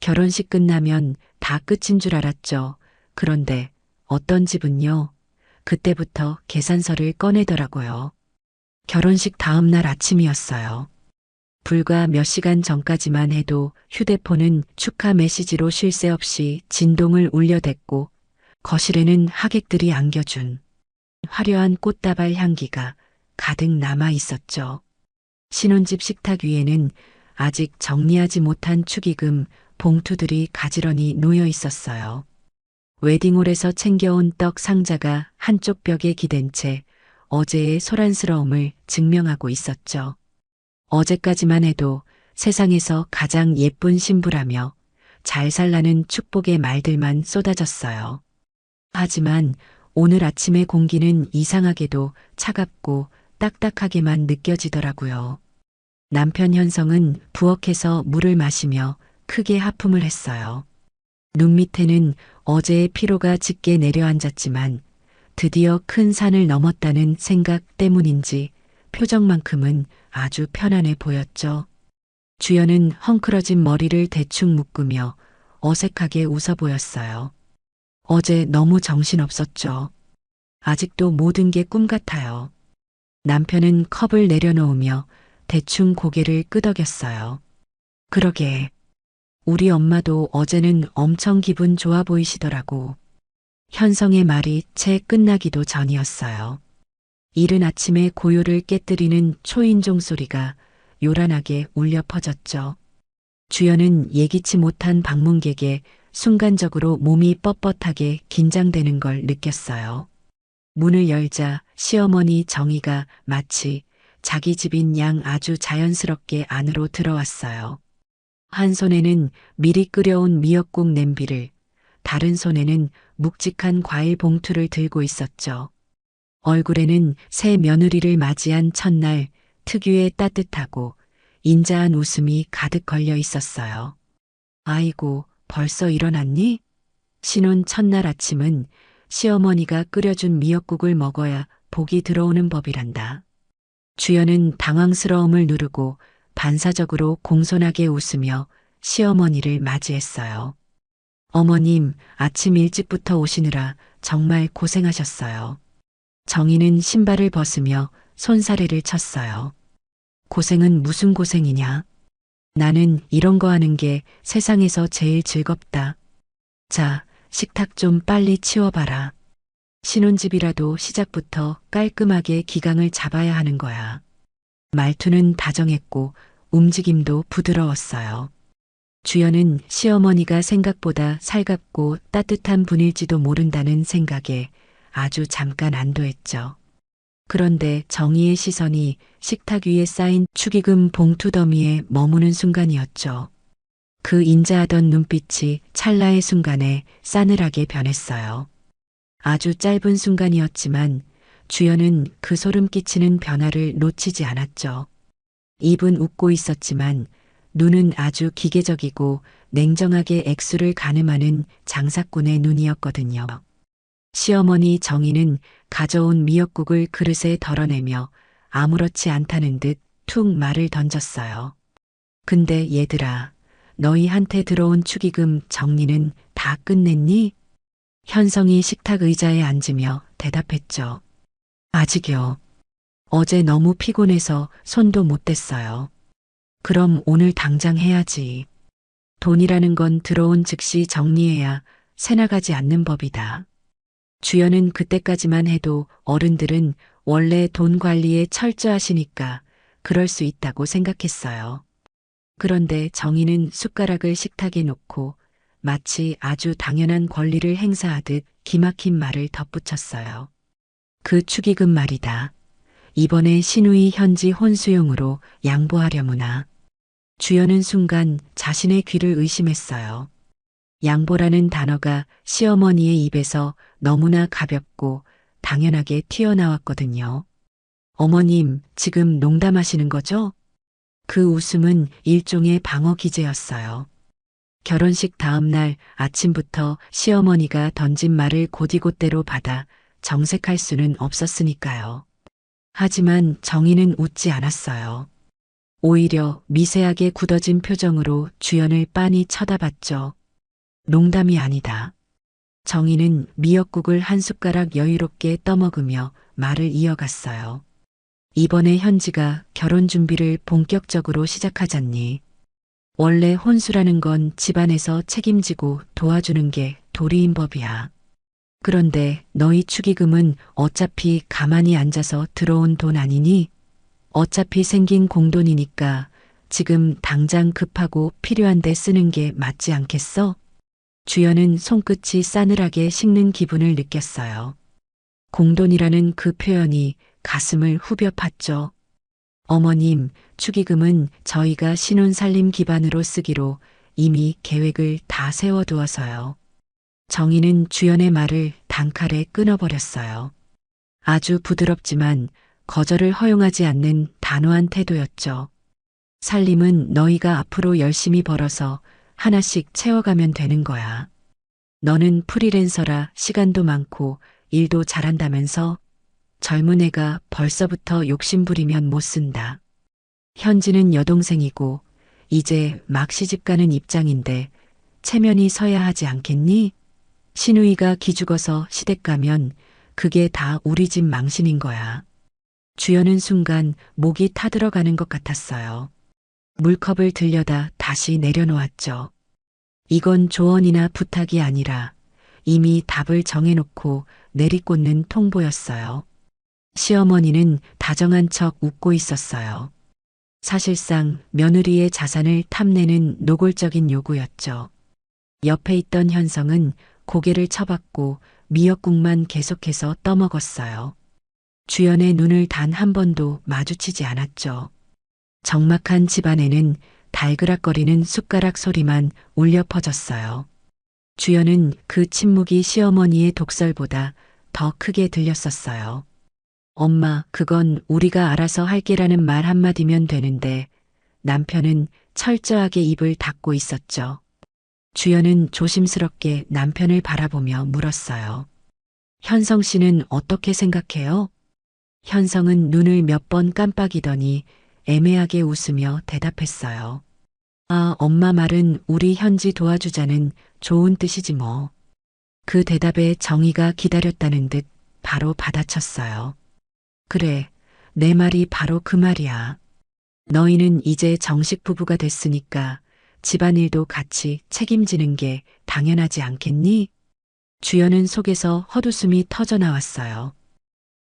결혼식 끝나면 다 끝인 줄 알았죠. 그런데 어떤 집은요, 그때부터 계산서를 꺼내더라고요. 결혼식 다음 날 아침이었어요. 불과 몇 시간 전까지만 해도 휴대폰은 축하 메시지로 쉴 새 없이 진동을 울려댔고 거실에는 하객들이 안겨준 화려한 꽃다발 향기가 가득 남아 있었죠. 신혼집 식탁 위에는 아직 정리하지 못한 축의금 봉투들이 가지런히 놓여 있었어요. 웨딩홀에서 챙겨온 떡 상자가 한쪽 벽에 기댄 채 어제의 소란스러움을 증명하고 있었죠. 어제까지만 해도 세상에서 가장 예쁜 신부라며 잘 살라는 축복의 말들만 쏟아졌어요. 하지만 오늘 아침의 공기는 이상하게도 차갑고 딱딱하게만 느껴지더라고요. 남편 현성은 부엌에서 물을 마시며 크게 하품을 했어요. 눈 밑에는 어제의 피로가 짙게 내려앉았지만 드디어 큰 산을 넘었다는 생각 때문인지 표정만큼은 아주 편안해 보였죠. 주연은 헝클어진 머리를 대충 묶으며 어색하게 웃어 보였어요. 어제 너무 정신없었죠. 아직도 모든 게 꿈 같아요. 남편은 컵을 내려놓으며 대충 고개를 끄덕였어요. 그러게. 우리 엄마도 어제는 엄청 기분 좋아 보이시더라고. 현성의 말이 채 끝나기도 전이었어요. 이른 아침에 고요를 깨뜨리는 초인종 소리가 요란하게 울려 퍼졌죠. 주연은 예기치 못한 방문객에 순간적으로 몸이 뻣뻣하게 긴장되는 걸 느꼈어요. 문을 열자 시어머니 정희가 마치 자기 집인 양 아주 자연스럽게 안으로 들어왔어요. 한 손에는 미리 끓여온 미역국 냄비를, 다른 손에는 묵직한 과일 봉투를 들고 있었죠. 얼굴에는 새 며느리를 맞이한 첫날 특유의 따뜻하고 인자한 웃음이 가득 걸려 있었어요. 아이고, 벌써 일어났니? 신혼 첫날 아침은 시어머니가 끓여준 미역국을 먹어야 복이 들어오는 법이란다. 주연은 당황스러움을 누르고 반사적으로 공손하게 웃으며 시어머니를 맞이했어요. 어머님, 아침 일찍부터 오시느라 정말 고생하셨어요. 정희는 신발을 벗으며 손사래를 쳤어요. 고생은 무슨 고생이냐? 나는 이런 거 하는 게 세상에서 제일 즐겁다. 자, 식탁 좀 빨리 치워봐라. 신혼집이라도 시작부터 깔끔하게 기강을 잡아야 하는 거야. 말투는 다정했고 움직임도 부드러웠어요. 주연은 시어머니가 생각보다 살갑고 따뜻한 분일지도 모른다는 생각에 아주 잠깐 안도했죠. 그런데 정희의 시선이 식탁 위에 쌓인 축의금 봉투 더미에 머무는 순간이었죠. 그 인자하던 눈빛이 찰나의 순간에 싸늘하게 변했어요. 아주 짧은 순간이었지만 주연은 그 소름 끼치는 변화를 놓치지 않았죠. 입은 웃고 있었지만 눈은 아주 기계적이고 냉정하게 액수를 가늠하는 장사꾼의 눈이었거든요. 시어머니 정희는 가져온 미역국을 그릇에 덜어내며 아무렇지 않다는 듯 툭 말을 던졌어요. 근데 얘들아, 너희한테 들어온 축의금 정리는 다 끝냈니? 현성이 식탁 의자에 앉으며 대답했죠. 아직이요. 어제 너무 피곤해서 손도 못 댔어요. 그럼 오늘 당장 해야지. 돈이라는 건 들어온 즉시 정리해야 새나가지 않는 법이다. 주연은 그때까지만 해도 어른들은 원래 돈 관리에 철저하시니까 그럴 수 있다고 생각했어요. 그런데 정희는 숟가락을 식탁에 놓고 마치 아주 당연한 권리를 행사하듯 기막힌 말을 덧붙였어요. 그 축의금 말이다. 이번에 시누이 현지 혼수용으로 양보하려무나. 주연은 순간 자신의 귀를 의심했어요. 양보라는 단어가 시어머니의 입에서 너무나 가볍고 당연하게 튀어나왔거든요. 어머님, 지금 농담하시는 거죠? 그 웃음은 일종의 방어 기제였어요. 결혼식 다음 날 아침부터 시어머니가 던진 말을 곧이곧대로 받아 정색할 수는 없었으니까요. 하지만 정희는 웃지 않았어요. 오히려 미세하게 굳어진 표정으로 주연을 빤히 쳐다봤죠. 농담이 아니다. 정희는 미역국을 한 숟가락 여유롭게 떠먹으며 말을 이어갔어요. 이번에 현지가 결혼 준비를 본격적으로 시작하잖니. 원래 혼수라는 건 집안에서 책임지고 도와주는 게 도리인 법이야. 그런데 너희 축의금은 어차피 가만히 앉아서 들어온 돈 아니니? 어차피 생긴 공돈이니까 지금 당장 급하고 필요한데 쓰는 게 맞지 않겠어? 주연은 손끝이 싸늘하게 식는 기분을 느꼈어요. 공돈이라는 그 표현이 가슴을 후벼 팠죠. 어머님, 축의금은 저희가 신혼살림 기반으로 쓰기로 이미 계획을 다 세워두어서요. 정희는 주연의 말을 단칼에 끊어버렸어요. 아주 부드럽지만 거절을 허용하지 않는 단호한 태도였죠. 살림은 너희가 앞으로 열심히 벌어서 하나씩 채워가면 되는 거야. 너는 프리랜서라 시간도 많고 일도 잘한다면서 젊은 애가 벌써부터 욕심부리면 못 쓴다. 현지는 여동생이고 이제 막 시집가는 입장인데 체면이 서야 하지 않겠니? 시누이가 기죽어서 시댁 가면 그게 다 우리 집 망신인 거야. 주연은 순간 목이 타들어가는 것 같았어요. 물컵을 들여다 다시 내려놓았죠. 이건 조언이나 부탁이 아니라 이미 답을 정해놓고 내리꽂는 통보였어요. 시어머니는 다정한 척 웃고 있었어요. 사실상 며느리의 자산을 탐내는 노골적인 요구였죠. 옆에 있던 현성은 고개를 쳐박고 미역국만 계속해서 떠먹었어요. 주연의 눈을 단 한 번도 마주치지 않았죠. 적막한 집안에는 달그락거리는 숟가락 소리만 울려 퍼졌어요. 주연은 그 침묵이 시어머니의 독설보다 더 크게 들렸었어요. 엄마, 그건 우리가 알아서 할게라는 말 한마디면 되는데 남편은 철저하게 입을 닫고 있었죠. 주연은 조심스럽게 남편을 바라보며 물었어요. 현성 씨는 어떻게 생각해요? 현성은 눈을 몇 번 깜빡이더니 애매하게 웃으며 대답했어요. 아, 엄마 말은 우리 현지 도와주자는 좋은 뜻이지 뭐. 그 대답에 정희가 기다렸다는 듯 바로 받아쳤어요. 그래, 내 말이 바로 그 말이야. 너희는 이제 정식 부부가 됐으니까 집안일도 같이 책임지는 게 당연하지 않겠니? 주연은 속에서 헛웃음이 터져 나왔어요.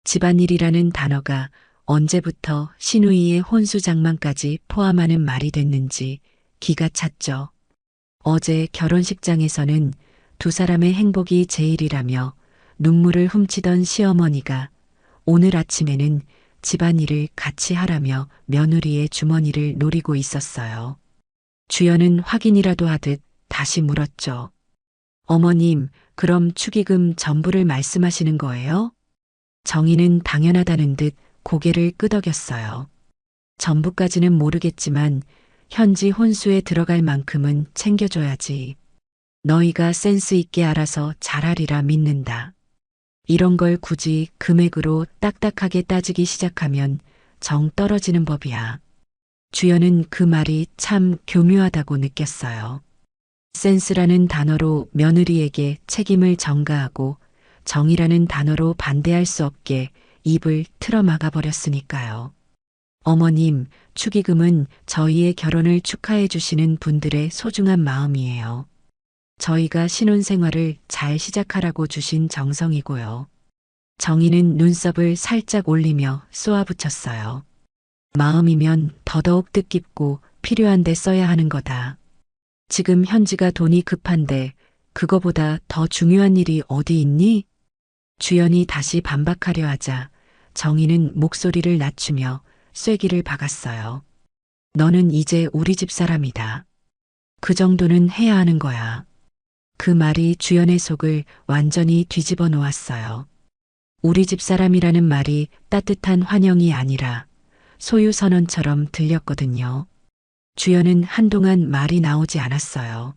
집안일이라는 단어가 언제부터 시누이의 혼수 장만까지 포함하는 말이 됐는지 기가 찼죠. 어제 결혼식장에서는 두 사람의 행복이 제일이라며 눈물을 훔치던 시어머니가 오늘 아침에는 집안일을 같이 하라며 며느리의 주머니를 노리고 있었어요. 주연은 확인이라도 하듯 다시 물었죠. 어머님, 그럼 축의금 전부를 말씀하시는 거예요? 정희는 당연하다는 듯 고개를 끄덕였어요. 전부까지는 모르겠지만 현지 혼수에 들어갈 만큼은 챙겨줘야지. 너희가 센스 있게 알아서 잘하리라 믿는다. 이런 걸 굳이 금액으로 딱딱하게 따지기 시작하면 정 떨어지는 법이야. 주연은 그 말이 참 교묘하다고 느꼈어요. 센스라는 단어로 며느리에게 책임을 전가하고 정이라는 단어로 반대할 수 없게 입을 틀어막아 버렸으니까요. 어머님, 축의금은 저희의 결혼을 축하해 주시는 분들의 소중한 마음이에요. 저희가 신혼생활을 잘 시작하라고 주신 정성이고요. 정희는 눈썹을 살짝 올리며 쏘아붙였어요. 마음이면 더더욱 뜻깊고 필요한데 써야 하는 거다. 지금 현지가 돈이 급한데 그거보다 더 중요한 일이 어디 있니? 주연이 다시 반박하려 하자 정희는 목소리를 낮추며 쐐기를 박았어요. 너는 이제 우리 집 사람이다. 그 정도는 해야 하는 거야. 그 말이 주연의 속을 완전히 뒤집어 놓았어요. 우리 집 사람이라는 말이 따뜻한 환영이 아니라 소유 선언처럼 들렸거든요. 주연은 한동안 말이 나오지 않았어요.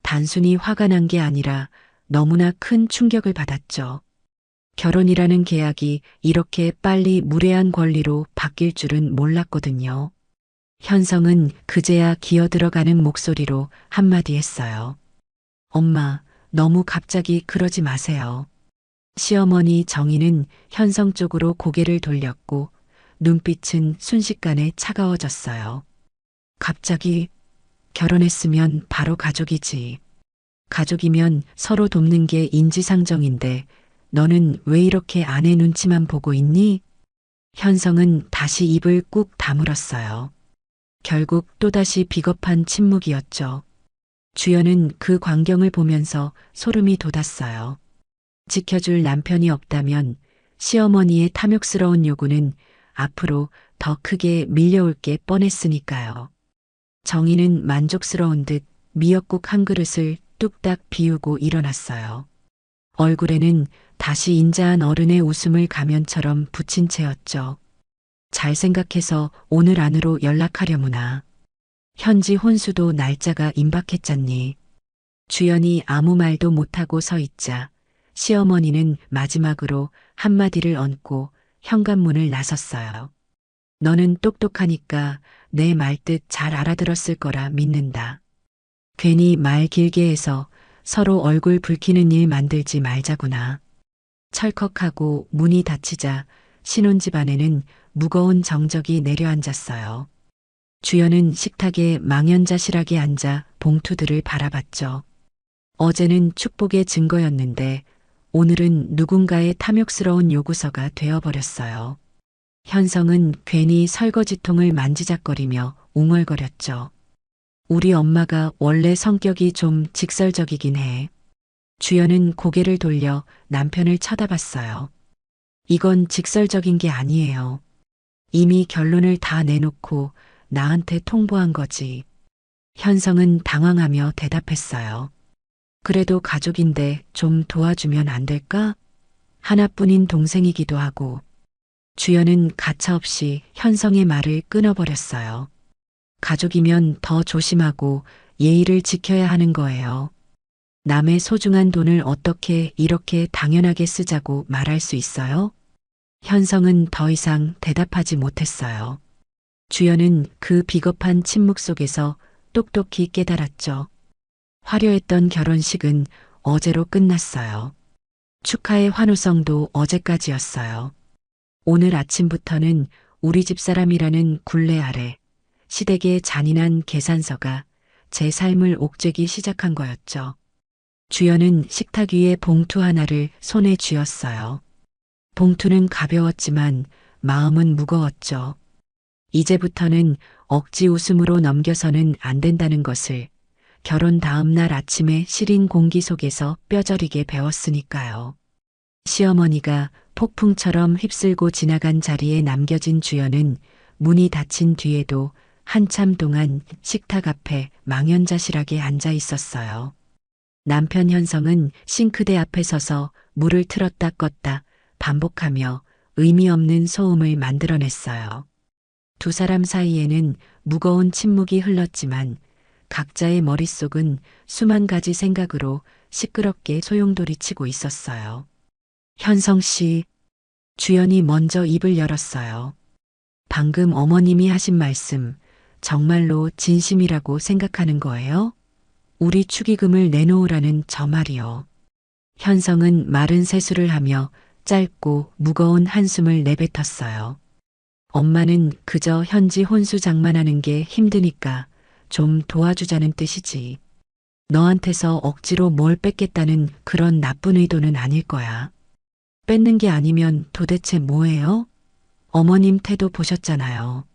단순히 화가 난 게 아니라 너무나 큰 충격을 받았죠. 결혼이라는 계약이 이렇게 빨리 무례한 권리로 바뀔 줄은 몰랐거든요. 현성은 그제야 기어들어가는 목소리로 한마디 했어요. 엄마, 너무 갑자기 그러지 마세요. 시어머니 정희는 현성 쪽으로 고개를 돌렸고 눈빛은 순식간에 차가워졌어요. 갑자기 결혼했으면 바로 가족이지. 가족이면 서로 돕는 게 인지상정인데 너는 왜 이렇게 아내 눈치만 보고 있니? 현성은 다시 입을 꾹 다물었어요. 결국 또다시 비겁한 침묵이었죠. 주연은 그 광경을 보면서 소름이 돋았어요. 지켜줄 남편이 없다면 시어머니의 탐욕스러운 요구는 앞으로 더 크게 밀려올 게 뻔했으니까요. 정희는 만족스러운 듯 미역국 한 그릇을 뚝딱 비우고 일어났어요. 얼굴에는 다시 인자한 어른의 웃음을 가면처럼 붙인 채였죠. 잘 생각해서 오늘 안으로 연락하려무나. 현지 혼수도 날짜가 임박했잖니. 주연이 아무 말도 못하고 서 있자 시어머니는 마지막으로 한마디를 얹고 현관문을 나섰어요. 너는 똑똑하니까 내 말뜻 잘 알아들었을 거라 믿는다. 괜히 말 길게 해서 서로 얼굴 붉히는 일 만들지 말자구나. 철컥하고 문이 닫히자 신혼집 안에는 무거운 정적이 내려앉았어요. 주연은 식탁에 망연자실하게 앉아 봉투들을 바라봤죠. 어제는 축복의 증거였는데 오늘은 누군가의 탐욕스러운 요구서가 되어버렸어요. 현성은 괜히 설거지통을 만지작거리며 웅얼거렸죠. 우리 엄마가 원래 성격이 좀 직설적이긴 해. 주연은 고개를 돌려 남편을 쳐다봤어요. 이건 직설적인 게 아니에요. 이미 결론을 다 내놓고 나한테 통보한 거지. 현성은 당황하며 대답했어요. 그래도 가족인데 좀 도와주면 안 될까? 하나뿐인 동생이기도 하고. 주연은 가차없이 현성의 말을 끊어버렸어요. 가족이면 더 조심하고 예의를 지켜야 하는 거예요. 남의 소중한 돈을 어떻게 이렇게 당연하게 쓰자고 말할 수 있어요? 현성은 더 이상 대답하지 못했어요. 주연은 그 비겁한 침묵 속에서 똑똑히 깨달았죠. 화려했던 결혼식은 어제로 끝났어요. 축하의 환호성도 어제까지였어요. 오늘 아침부터는 우리 집사람이라는 굴레 아래 시댁의 잔인한 계산서가 제 삶을 옥죄기 시작한 거였죠. 주연은 식탁 위에 봉투 하나를 손에 쥐었어요. 봉투는 가벼웠지만 마음은 무거웠죠. 이제부터는 억지 웃음으로 넘겨서는 안 된다는 것을 결혼 다음 날 아침에 시린 공기 속에서 뼈저리게 배웠으니까요. 시어머니가 폭풍처럼 휩쓸고 지나간 자리에 남겨진 주연은 문이 닫힌 뒤에도 한참 동안 식탁 앞에 망연자실하게 앉아 있었어요. 남편 현성은 싱크대 앞에 서서 물을 틀었다 껐다 반복하며 의미 없는 소음을 만들어냈어요. 두 사람 사이에는 무거운 침묵이 흘렀지만 각자의 머릿속은 수만 가지 생각으로 시끄럽게 소용돌이치고 있었어요. 현성 씨, 주연이 먼저 입을 열었어요. 방금 어머님이 하신 말씀 정말로 진심이라고 생각하는 거예요? 우리 축의금을 내놓으라는 저 말이요. 현성은 마른 세수를 하며 짧고 무거운 한숨을 내뱉었어요. 엄마는 그저 현지 혼수 장만하는 게 힘드니까 좀 도와주자는 뜻이지. 너한테서 억지로 뭘 뺏겠다는 그런 나쁜 의도는 아닐 거야. 뺏는 게 아니면 도대체 뭐예요? 어머님 태도 보셨잖아요.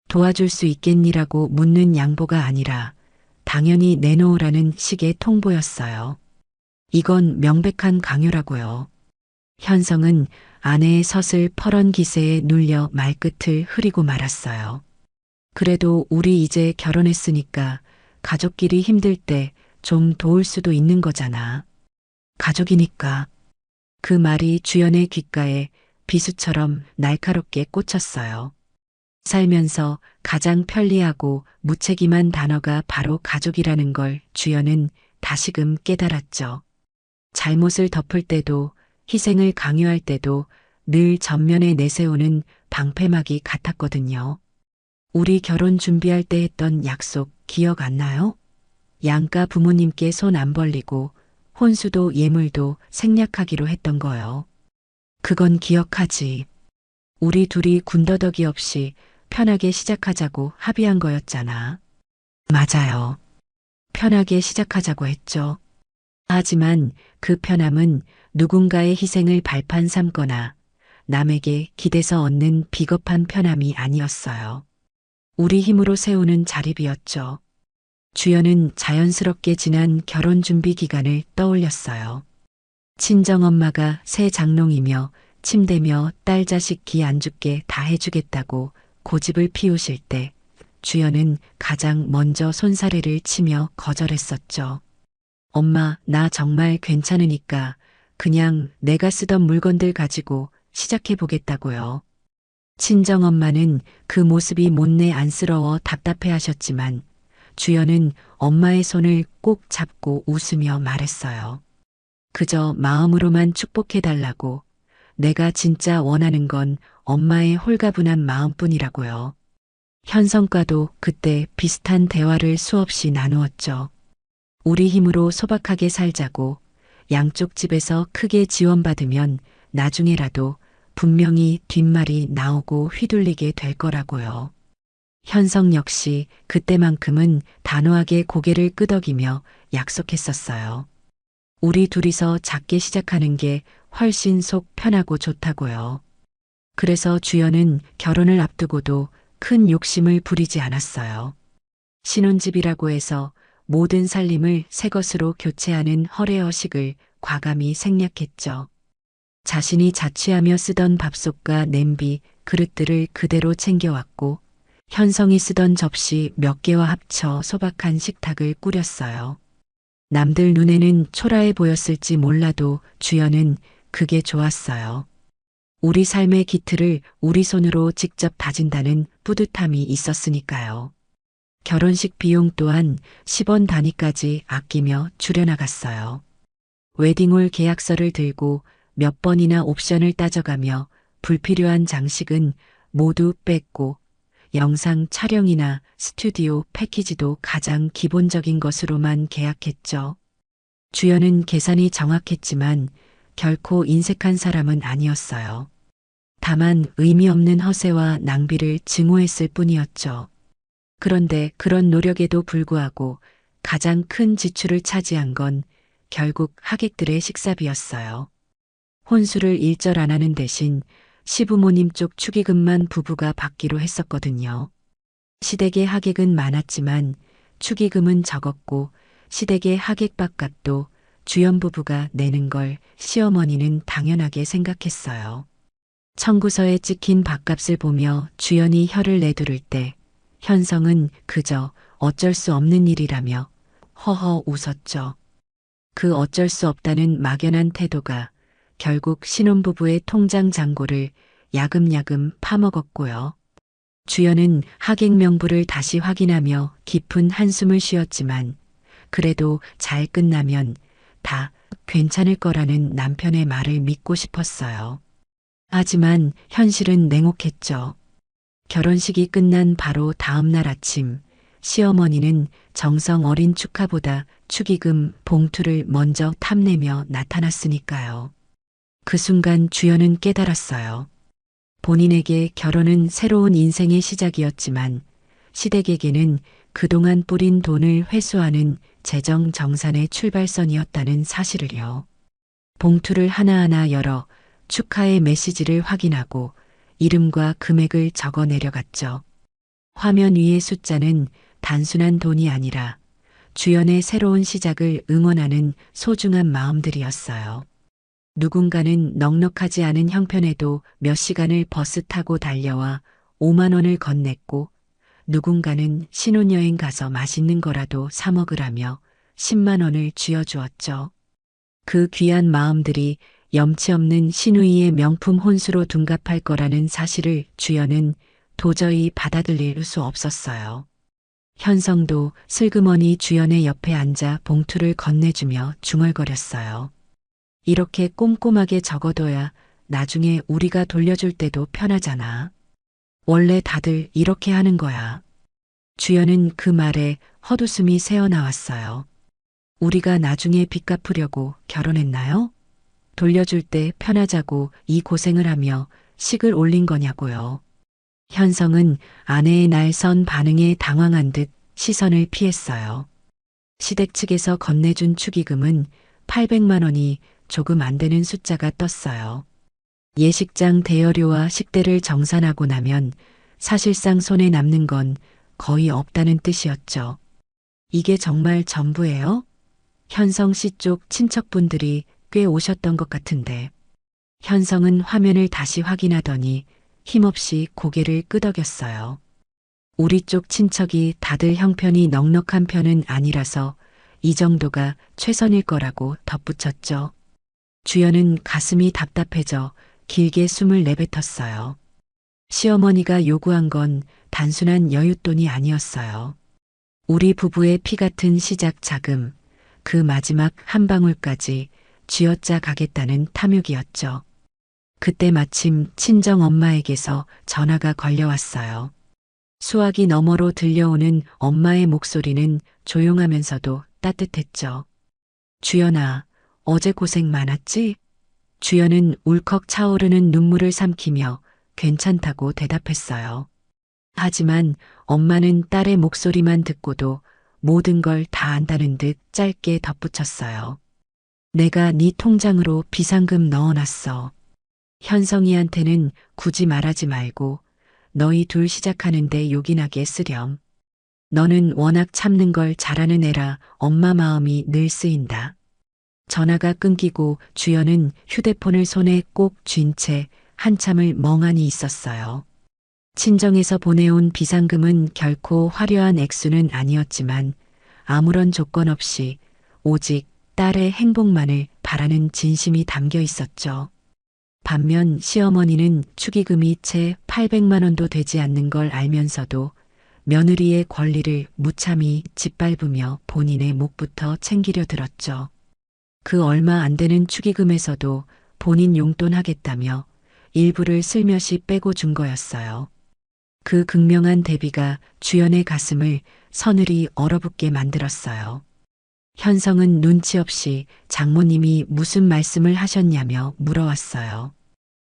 도와줄 수 있겠니라고 묻는 양보가 아니라 당연히 내놓으라는 식의 통보였어요. 이건 명백한 강요라고요. 현성은 아내의 서슬 퍼런 기세에 눌려 말끝을 흐리고 말았어요. 그래도 우리 이제 결혼했으니까 가족끼리 힘들 때 좀 도울 수도 있는 거잖아. 가족이니까. 그 말이 주연의 귓가에 비수처럼 날카롭게 꽂혔어요. 살면서 가장 편리하고 무책임한 단어가 바로 가족이라는 걸 주연은 다시금 깨달았죠. 잘못을 덮을 때도 희생을 강요할 때도 늘 전면에 내세우는 방패막이 같았거든요. 우리 결혼 준비할 때 했던 약속 기억 안 나요? 양가 부모님께 손 안 벌리고 혼수도 예물도 생략하기로 했던 거요. 그건 기억하지. 우리 둘이 군더더기 없이 편하게 시작하자고 합의한 거였잖아. 맞아요. 편하게 시작하자고 했죠. 하지만 그 편함은 누군가의 희생을 발판 삼거나 남에게 기대서 얻는 비겁한 편함이 아니었어요. 우리 힘으로 세우는 자립이었죠. 주연은 자연스럽게 지난 결혼 준비 기간을 떠올렸어요. 친정엄마가 새 장롱이며 침대며 딸 자식 기 안 죽게 다 해주겠다고 고집을 피우실 때 주연은 가장 먼저 손사래를 치며 거절했었죠. 엄마, 나 정말 괜찮으니까 그냥 내가 쓰던 물건들 가지고 시작해 보겠다고요. 친정엄마는 그 모습이 못내 안쓰러워 답답해 하셨지만 주연은 엄마의 손을 꼭 잡고 웃으며 말했어요. 그저 마음으로만 축복해 달라고. 내가 진짜 원하는 건 엄마의 홀가분한 마음뿐이라고요. 현성과도 그때 비슷한 대화를 수없이 나누었죠. 우리 힘으로 소박하게 살자고. 양쪽 집에서 크게 지원받으면 나중에라도 분명히 뒷말이 나오고 휘둘리게 될 거라고요. 현성 역시 그때만큼은 단호하게 고개를 끄덕이며 약속했었어요. 우리 둘이서 작게 시작하는 게 훨씬 속 편하고 좋다고요. 그래서 주연은 결혼을 앞두고도 큰 욕심을 부리지 않았어요. 신혼집이라고 해서 모든 살림을 새 것으로 교체하는 허례허식을 과감히 생략했죠. 자신이 자취하며 쓰던 밥솥과 냄비, 그릇들을 그대로 챙겨왔고 현성이 쓰던 접시 몇 개와 합쳐 소박한 식탁을 꾸렸어요. 남들 눈에는 초라해 보였을지 몰라도 주연은 그게 좋았어요. 우리 삶의 기틀을 우리 손으로 직접 다진다는 뿌듯함이 있었으니까요. 결혼식 비용 또한 10원 단위까지 아끼며 줄여나갔어요. 웨딩홀 계약서를 들고 몇 번이나 옵션을 따져가며 불필요한 장식은 모두 뺐고 영상 촬영이나 스튜디오 패키지도 가장 기본적인 것으로만 계약했죠. 주연은 계산이 정확했지만 결코 인색한 사람은 아니었어요. 다만 의미 없는 허세와 낭비를 증오했을 뿐이었죠. 그런데 그런 노력에도 불구하고 가장 큰 지출을 차지한 건 결국 하객들의 식사비였어요. 혼수를 일절 안 하는 대신 시부모님 쪽 축의금만 부부가 받기로 했었거든요. 시댁의 하객은 많았지만 축의금은 적었고 시댁의 하객 밥값도 주연 부부가 내는 걸 시어머니는 당연하게 생각했어요. 청구서에 찍힌 밥값을 보며 주연이 혀를 내두를 때 현성은 그저 어쩔 수 없는 일이라며 허허 웃었죠. 그 어쩔 수 없다는 막연한 태도가 결국 신혼부부의 통장 잔고를 야금야금 파먹었고요. 주연은 하객 명부를 다시 확인하며 깊은 한숨을 쉬었지만 그래도 잘 끝나면 다 괜찮을 거라는 남편의 말을 믿고 싶었어요. 하지만 현실은 냉혹했죠. 결혼식이 끝난 바로 다음 날 아침 시어머니는 정성 어린 축하보다 축의금 봉투를 먼저 탐내며 나타났으니까요. 그 순간 주연은 깨달았어요. 본인에게 결혼은 새로운 인생의 시작이었지만 시댁에게는 그동안 뿌린 돈을 회수하는 재정 정산의 출발선이었다는 사실을요. 봉투를 하나하나 열어 축하의 메시지를 확인하고 이름과 금액을 적어 내려갔죠. 화면 위의 숫자는 단순한 돈이 아니라 주연의 새로운 시작을 응원하는 소중한 마음들이었어요. 누군가는 넉넉하지 않은 형편에도 몇 시간을 버스 타고 달려와 5만 원을 건넸고 누군가는 신혼여행 가서 맛있는 거라도 사 먹으라며 10만 원을 쥐어주었죠. 그 귀한 마음들이 염치 없는 시누이의 명품 혼수로 둔갑할 거라는 사실을 주연은 도저히 받아들일 수 없었어요. 현성도 슬그머니 주연의 옆에 앉아 봉투를 건네주며 중얼거렸어요. 이렇게 꼼꼼하게 적어둬야 나중에 우리가 돌려줄 때도 편하잖아. 원래 다들 이렇게 하는 거야. 주연은 그 말에 헛웃음이 새어나왔어요. 우리가 나중에 빚 갚으려고 결혼했나요? 돌려줄 때 편하자고 이 고생을 하며 식을 올린 거냐고요. 현성은 아내의 날선 반응에 당황한 듯 시선을 피했어요. 시댁 측에서 건네준 축의금은 800만 원이 조금 안 되는 숫자가 떴어요. 예식장 대여료와 식대를 정산하고 나면 사실상 손에 남는 건 거의 없다는 뜻이었죠. 이게 정말 전부예요? 현성 씨 쪽 친척분들이 꽤 오셨던 것 같은데. 현성은 화면을 다시 확인하더니 힘없이 고개를 끄덕였어요. 우리 쪽 친척이 다들 형편이 넉넉한 편은 아니라서 이 정도가 최선일 거라고 덧붙였죠. 주연은 가슴이 답답해져 길게 숨을 내뱉었어요. 시어머니가 요구한 건 단순한 여윳돈이 아니었어요. 우리 부부의 피 같은 시작 자금, 그 마지막 한 방울까지 쥐어짜 가겠다는 탐욕이었죠. 그때 마침 친정 엄마에게서 전화가 걸려왔어요. 수화기 너머로 들려오는 엄마의 목소리는 조용하면서도 따뜻했죠. 주연아, 어제 고생 많았지? 주연은 울컥 차오르는 눈물을 삼키며 괜찮다고 대답했어요. 하지만 엄마는 딸의 목소리만 듣고도 모든 걸 다 안다는 듯 짧게 덧붙였어요. 내가 네 통장으로 비상금 넣어놨어. 현성이한테는 굳이 말하지 말고 너희 둘 시작하는데 요긴하게 쓰렴. 너는 워낙 참는 걸 잘하는 애라 엄마 마음이 늘 쓰인다. 전화가 끊기고 주연은 휴대폰을 손에 꼭 쥔 채 한참을 멍하니 있었어요. 친정에서 보내온 비상금은 결코 화려한 액수는 아니었지만 아무런 조건 없이 오직 딸의 행복만을 바라는 진심이 담겨 있었죠. 반면 시어머니는 축의금이 채 800만 원도 되지 않는 걸 알면서도 며느리의 권리를 무참히 짓밟으며 본인의 몫부터 챙기려 들었죠. 그 얼마 안 되는 축의금에서도 본인 용돈 하겠다며 일부를 슬며시 빼고 준 거였어요. 그 극명한 대비가 주연의 가슴을 서늘이 얼어붙게 만들었어요. 현성은 눈치 없이 장모님이 무슨 말씀을 하셨냐며 물어왔어요.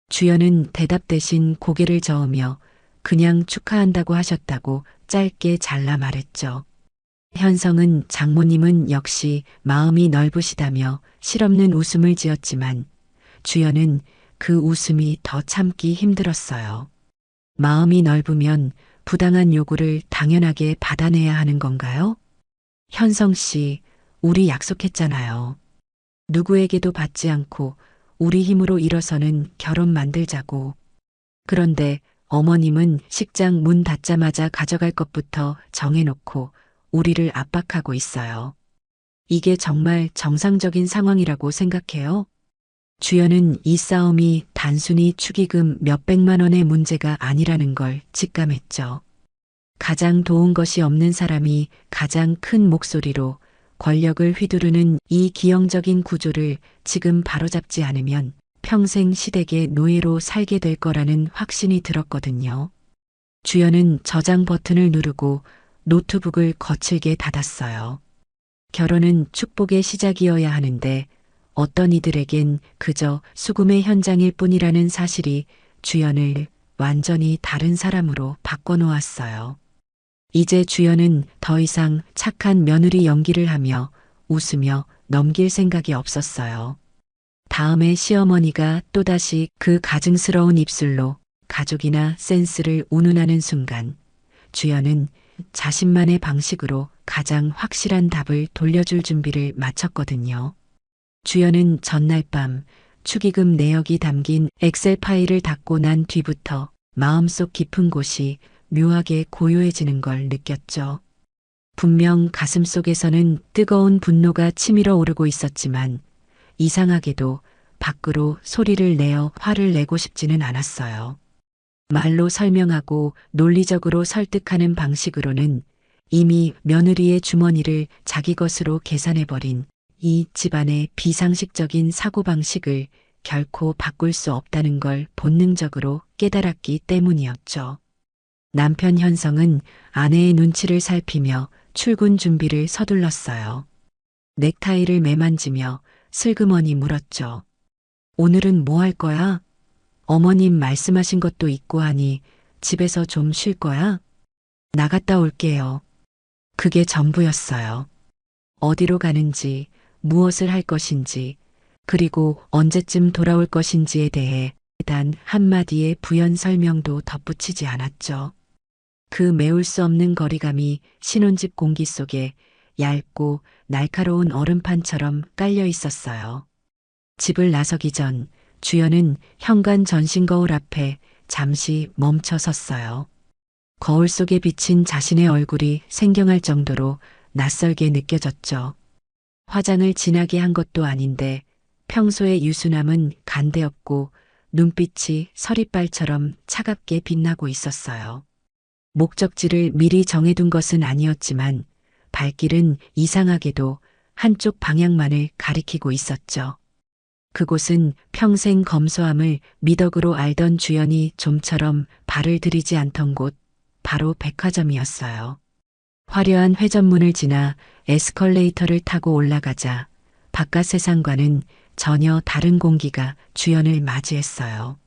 주연은 대답 대신 고개를 저으며 그냥 축하한다고 하셨다고 짧게 잘라 말했죠. 현성은 장모님은 역시 마음이 넓으시다며 실없는 웃음을 지었지만 주연은 그 웃음이 더 참기 힘들었어요. 마음이 넓으면 부당한 요구를 당연하게 받아내야 하는 건가요? 현성 씨, 우리 약속했잖아요. 누구에게도 받지 않고 우리 힘으로 일어서는 결혼 만들자고. 그런데 어머님은 식장 문 닫자마자 가져갈 것부터 정해놓고 우리를 압박하고 있어요. 이게 정말 정상적인 상황이라고 생각해요? 주연은 이 싸움이 단순히 축의금 몇백만 원의 문제가 아니라는 걸 직감했죠. 가장 도운 것이 없는 사람이 가장 큰 목소리로 권력을 휘두르는 이 기형적인 구조를 지금 바로잡지 않으면 평생 시댁의 노예로 살게 될 거라는 확신이 들었거든요. 주연은 저장 버튼을 누르고 노트북을 거칠게 닫았어요. 결혼은 축복의 시작이어야 하는데 어떤 이들에겐 그저 수금의 현장일 뿐이라는 사실이 주연을 완전히 다른 사람으로 바꿔놓았어요. 이제 주연은 더 이상 착한 며느리 연기를 하며 웃으며 넘길 생각이 없었어요. 다음에 시어머니가 또다시 그 가증스러운 입술로 가족이나 센스를 운운하는 순간 주연은 자신만의 방식으로 가장 확실한 답을 돌려줄 준비를 마쳤거든요. 주연은 전날 밤 축의금 내역이 담긴 엑셀 파일을 닫고 난 뒤부터 마음속 깊은 곳이 묘하게 고요해지는 걸 느꼈죠. 분명 가슴속에서는 뜨거운 분노가 치밀어 오르고 있었지만 이상하게도 밖으로 소리를 내어 화를 내고 싶지는 않았어요. 말로 설명하고 논리적으로 설득하는 방식으로는 이미 며느리의 주머니를 자기 것으로 계산해버린 이 집안의 비상식적인 사고방식을 결코 바꿀 수 없다는 걸 본능적으로 깨달았기 때문이었죠. 남편 현성은 아내의 눈치를 살피며 출근 준비를 서둘렀어요. 넥타이를 매만지며 슬그머니 물었죠. 오늘은 뭐 할 거야? 어머님 말씀하신 것도 있고 하니 집에서 좀 쉴 거야? 나갔다 올게요. 그게 전부였어요. 어디로 가는지, 무엇을 할 것인지, 그리고 언제쯤 돌아올 것인지에 대해 단 한마디의 부연 설명도 덧붙이지 않았죠. 그 메울 수 없는 거리감이 신혼집 공기 속에 얇고 날카로운 얼음판처럼 깔려 있었어요. 집을 나서기 전 주연은 현관 전신 거울 앞에 잠시 멈춰 섰어요. 거울 속에 비친 자신의 얼굴이 생경할 정도로 낯설게 느껴졌죠. 화장을 진하게 한 것도 아닌데 평소의 유순함은 간대없고 눈빛이 서리빨처럼 차갑게 빛나고 있었어요. 목적지를 미리 정해둔 것은 아니었지만 발길은 이상하게도 한쪽 방향만을 가리키고 있었죠. 그곳은 평생 검소함을 미덕으로 알던 주연이 좀처럼 발을 들이지 않던 곳, 바로 백화점이었어요. 화려한 회전문을 지나 에스컬레이터를 타고 올라가자 바깥 세상과는 전혀 다른 공기가 주연을 맞이했어요.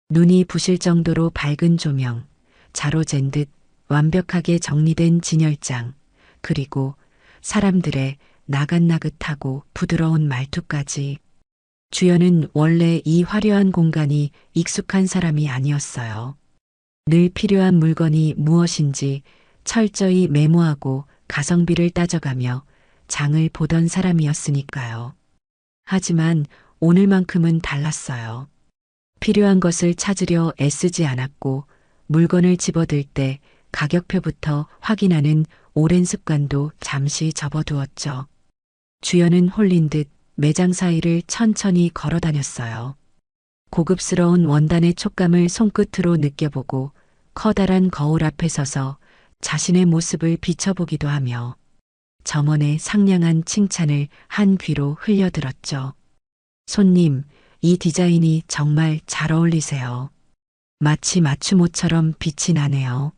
눈이 부실 정도로 밝은 조명, 자로잰 듯 완벽하게 정리된 진열장, 그리고 사람들의 나긋나긋하고 부드러운 말투까지. 주연은 원래 이 화려한 공간이 익숙한 사람이 아니었어요. 늘 필요한 물건이 무엇인지 철저히 메모하고 가성비를 따져가며 장을 보던 사람이었으니까요. 하지만 오늘만큼은 달랐어요. 필요한 것을 찾으려 애쓰지 않았고 물건을 집어들 때 가격표부터 확인하는 오랜 습관도 잠시 접어두었죠. 주연은 홀린 듯 매장 사이를 천천히 걸어 다녔어요. 고급스러운 원단의 촉감을 손끝으로 느껴보고 커다란 거울 앞에 서서 자신의 모습을 비춰보기도 하며 점원의 상냥한 칭찬을 한 귀로 흘려들었죠. 손님, 이 디자인이 정말 잘 어울리세요. 마치 맞춤옷처럼 빛이 나네요.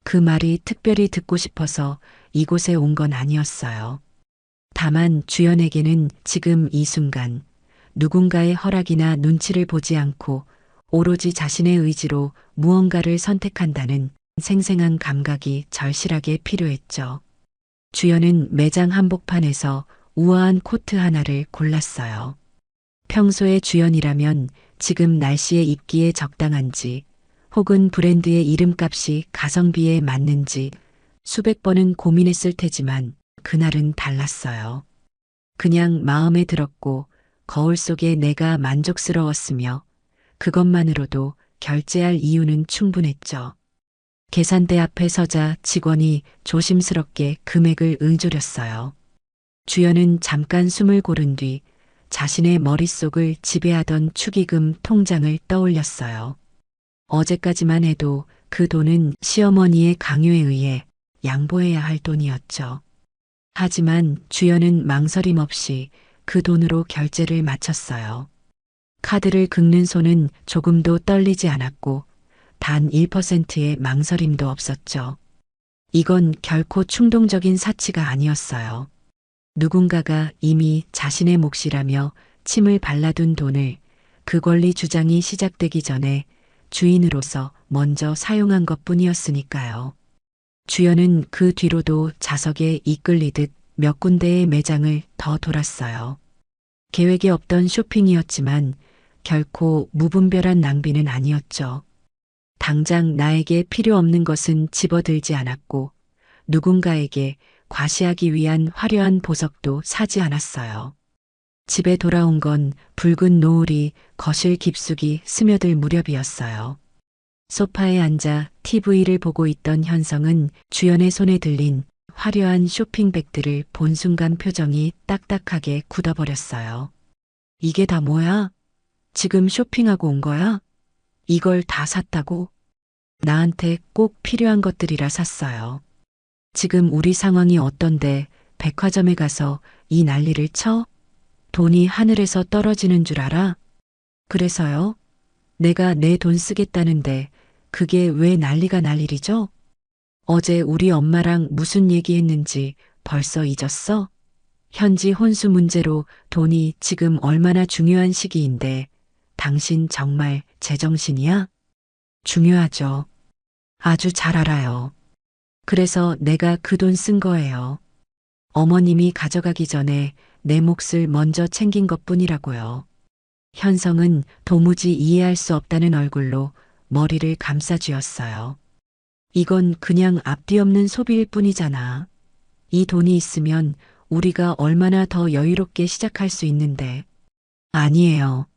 그 말이 특별히 듣고 싶어서 이곳에 온 건 아니었어요. 다만 주연에게는 지금 이 순간 누군가의 허락이나 눈치를 보지 않고 오로지 자신의 의지로 무언가를 선택한다는 생생한 감각이 절실하게 필요했죠. 주연은 매장 한복판에서 우아한 코트 하나를 골랐어요. 평소에 주연이라면 지금 날씨에 입기에 적당한지 혹은 브랜드의 이름값이 가성비에 맞는지 수백 번은 고민했을 테지만 그날은 달랐어요. 그냥 마음에 들었고 거울 속에 내가 만족스러웠으며 그것만으로도 결제할 이유는 충분했죠. 계산대 앞에 서자 직원이 조심스럽게 금액을 응조렸어요. 주연은 잠깐 숨을 고른 뒤 자신의 머릿속을 지배하던 축의금 통장을 떠올렸어요. 어제까지만 해도 그 돈은 시어머니의 강요에 의해 양보해야 할 돈이었죠. 하지만 주연은 망설임 없이 그 돈으로 결제를 마쳤어요. 카드를 긁는 손은 조금도 떨리지 않았고 단 1%의 망설임도 없었죠. 이건 결코 충동적인 사치가 아니었어요. 누군가가 이미 자신의 몫이라며 침을 발라둔 돈을 그 권리 주장이 시작되기 전에 주인으로서 먼저 사용한 것뿐이었으니까요. 주연은 그 뒤로도 자석에 이끌리듯 몇 군데의 매장을 더 돌았어요. 계획에 없던 쇼핑이었지만 결코 무분별한 낭비는 아니었죠. 당장 나에게 필요 없는 것은 집어들지 않았고 누군가에게 과시하기 위한 화려한 보석도 사지 않았어요. 집에 돌아온 건 붉은 노을이 거실 깊숙이 스며들 무렵이었어요. 소파에 앉아 TV를 보고 있던 현성은 주연의 손에 들린 화려한 쇼핑백들을 본 순간 표정이 딱딱하게 굳어버렸어요. 이게 다 뭐야? 지금 쇼핑하고 온 거야? 이걸 다 샀다고? 나한테 꼭 필요한 것들이라 샀어요. 지금 우리 상황이 어떤데 백화점에 가서 이 난리를 쳐? 돈이 하늘에서 떨어지는 줄 알아? 그래서요? 내가 내 돈 쓰겠다는데 그게 왜 난리가 날 일이죠? 어제 우리 엄마랑 무슨 얘기했는지 벌써 잊었어? 현지 혼수 문제로 돈이 지금 얼마나 중요한 시기인데 당신 정말 제정신이야? 중요하죠. 아주 잘 알아요. 그래서 내가 그 돈 쓴 거예요. 어머님이 가져가기 전에 내 몫을 먼저 챙긴 것뿐이라고요. 현성은 도무지 이해할 수 없다는 얼굴로 머리를 감싸쥐었어요. 이건 그냥 앞뒤 없는 소비일 뿐이잖아. 이 돈이 있으면 우리가 얼마나 더 여유롭게 시작할 수 있는데. 아니에요.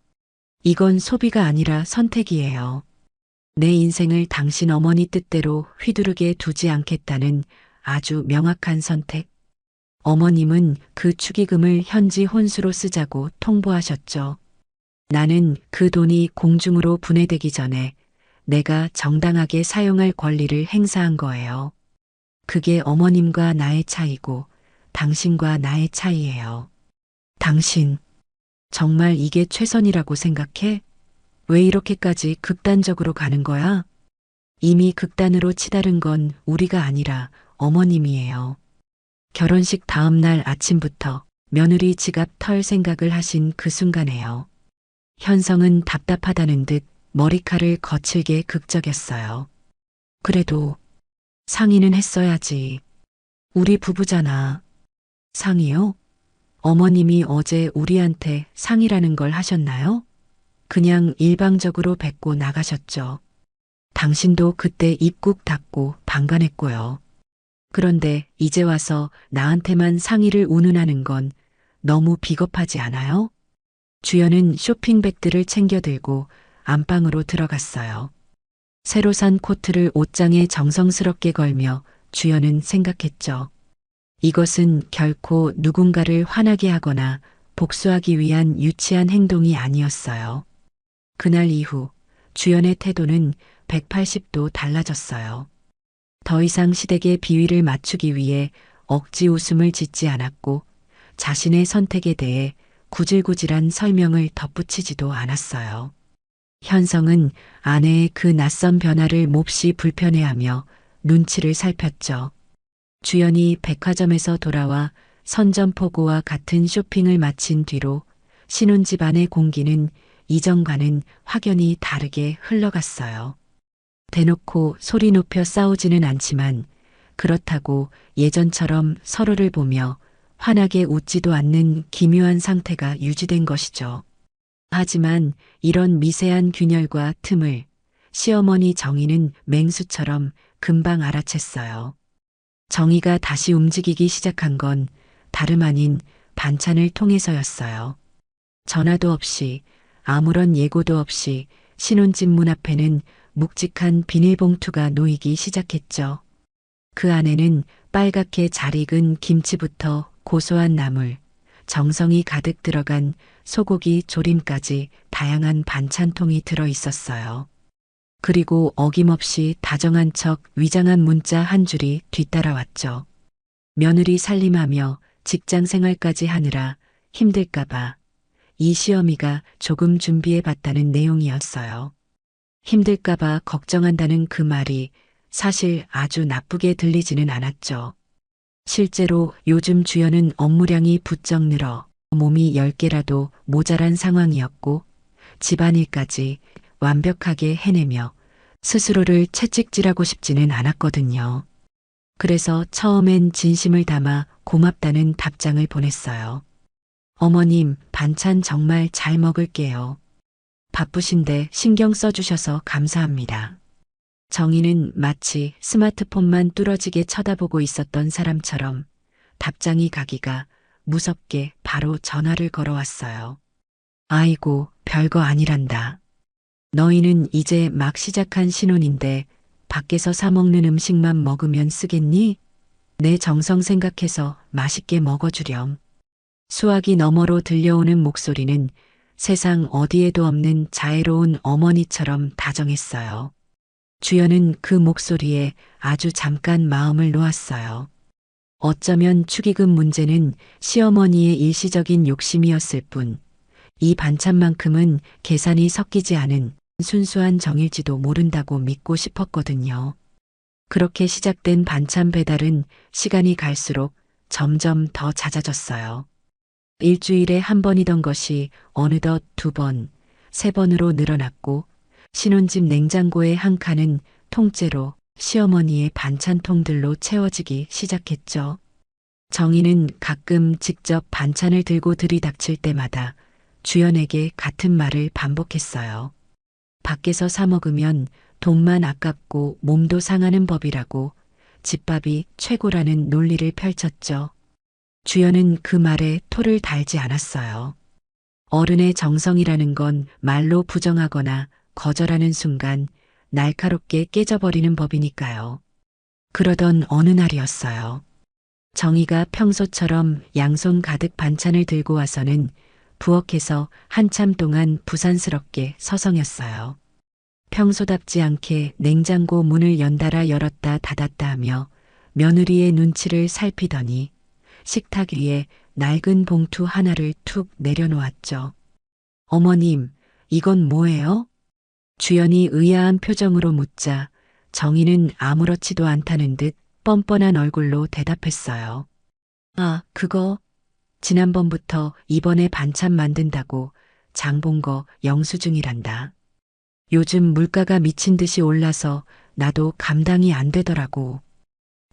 이건 소비가 아니라 선택이에요. 내 인생을 당신 어머니 뜻대로 휘두르게 두지 않겠다는 아주 명확한 선택. 어머님은 그 축의금을 현지 혼수로 쓰자고 통보하셨죠. 나는 그 돈이 공중으로 분해되기 전에 내가 정당하게 사용할 권리를 행사한 거예요. 그게 어머님과 나의 차이고 당신과 나의 차이예요. 당신, 정말 이게 최선이라고 생각해? 왜 이렇게까지 극단적으로 가는 거야? 이미 극단으로 치달은 건 우리가 아니라 어머님이에요. 결혼식 다음 날 아침부터 며느리 지갑 털 생각을 하신 그 순간에요. 현성은 답답하다는 듯 머리칼을 거칠게 극적였어요. 그래도 상의는 했어야지. 우리 부부잖아. 상의요? 어머님이 어제 우리한테 상의라는 걸 하셨나요? 그냥 일방적으로 뱉고 나가셨죠. 당신도 그때 입 꾹 닫고 방관했고요. 그런데 이제 와서 나한테만 상의를 운운하는 건 너무 비겁하지 않아요? 주연은 쇼핑백들을 챙겨 들고 안방으로 들어갔어요. 새로 산 코트를 옷장에 정성스럽게 걸며 주연은 생각했죠. 이것은 결코 누군가를 화나게 하거나 복수하기 위한 유치한 행동이 아니었어요. 그날 이후 주연의 태도는 180도 달라졌어요. 더 이상 시댁의 비위를 맞추기 위해 억지 웃음을 짓지 않았고 자신의 선택에 대해 구질구질한 설명을 덧붙이지도 않았어요. 현성은 아내의 그 낯선 변화를 몹시 불편해하며 눈치를 살폈죠. 주연이 백화점에서 돌아와 선전포고와 같은 쇼핑을 마친 뒤로 신혼집 안의 공기는 이전과는 확연히 다르게 흘러갔어요. 대놓고 소리 높여 싸우지는 않지만 그렇다고 예전처럼 서로를 보며 환하게 웃지도 않는 기묘한 상태가 유지된 것이죠. 하지만 이런 미세한 균열과 틈을 시어머니 정희는 맹수처럼 금방 알아챘어요. 정희가 다시 움직이기 시작한 건 다름 아닌 반찬을 통해서였어요. 전화도 없이 아무런 예고도 없이 신혼집 문 앞에는 묵직한 비닐봉투가 놓이기 시작했죠. 그 안에는 빨갛게 잘 익은 김치부터 고소한 나물, 정성이 가득 들어간 소고기 조림까지 다양한 반찬통이 들어 있었어요. 그리고 어김없이 다정한 척 위장한 문자 한 줄이 뒤따라왔죠. 며느리 살림하며 직장 생활까지 하느라 힘들까봐 이 시어미가 조금 준비해 봤다는 내용이었어요. 힘들까봐 걱정한다는 그 말이 사실 아주 나쁘게 들리지는 않았죠. 실제로 요즘 주연은 업무량이 부쩍 늘어 몸이 10개라도 모자란 상황이었고 집안일까지 완벽하게 해내며 스스로를 채찍질하고 싶지는 않았거든요. 그래서 처음엔 진심을 담아 고맙다는 답장을 보냈어요. 어머님, 반찬 정말 잘 먹을게요. 바쁘신데 신경 써주셔서 감사합니다. 정희는 마치 스마트폰만 뚫어지게 쳐다보고 있었던 사람처럼 답장이 가기가 무섭게 바로 전화를 걸어왔어요. 아이고, 별거 아니란다. 너희는 이제 막 시작한 신혼인데 밖에서 사 먹는 음식만 먹으면 쓰겠니? 내 정성 생각해서 맛있게 먹어주렴. 수화기 너머로 들려오는 목소리는 세상 어디에도 없는 자애로운 어머니처럼 다정했어요. 주연은 그 목소리에 아주 잠깐 마음을 놓았어요. 어쩌면 축의금 문제는 시어머니의 일시적인 욕심이었을 뿐, 이 반찬만큼은 계산이 섞이지 않은 순수한 정일지도 모른다고 믿고 싶었거든요. 그렇게 시작된 반찬 배달은 시간이 갈수록 점점 더 잦아졌어요. 일주일에 한 번이던 것이 어느덧 두 번, 세 번으로 늘어났고 신혼집 냉장고의 한 칸은 통째로 시어머니의 반찬통들로 채워지기 시작했죠. 정희는 가끔 직접 반찬을 들고 들이닥칠 때마다 주연에게 같은 말을 반복했어요. 밖에서 사 먹으면 돈만 아깝고 몸도 상하는 법이라고 집밥이 최고라는 논리를 펼쳤죠. 주연은 그 말에 토를 달지 않았어요. 어른의 정성이라는 건 말로 부정하거나 거절하는 순간 날카롭게 깨져버리는 법이니까요. 그러던 어느 날이었어요. 정희가 평소처럼 양손 가득 반찬을 들고 와서는 부엌에서 한참 동안 부산스럽게 서성였어요. 평소답지 않게 냉장고 문을 연달아 열었다 닫았다 하며 며느리의 눈치를 살피더니 식탁 위에 낡은 봉투 하나를 툭 내려놓았죠. 어머님, 이건 뭐예요? 주연이 의아한 표정으로 묻자 정희는 아무렇지도 않다는 듯 뻔뻔한 얼굴로 대답했어요. 아, 그거 지난번부터 이번에 반찬 만든다고 장 본 거 영수증이란다. 요즘 물가가 미친 듯이 올라서 나도 감당이 안 되더라고.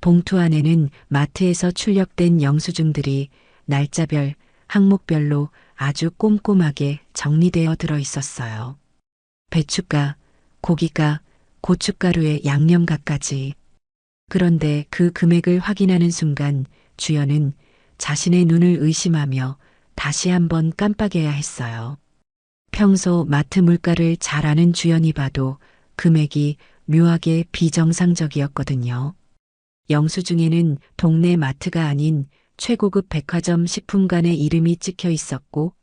봉투 안에는 마트에서 출력된 영수증들이 날짜별, 항목별로 아주 꼼꼼하게 정리되어 들어 있었어요. 배춧가, 고기가, 고춧가루에 양념가까지. 그런데 그 금액을 확인하는 순간 주연은 자신의 눈을 의심하며 다시 한번 깜빡여야 했어요. 평소 마트 물가를 잘 아는 주연이 봐도 금액이 묘하게 비정상적이었거든요. 영수증에는 동네 마트가 아닌 최고급 백화점 식품관의 이름이 찍혀 있었고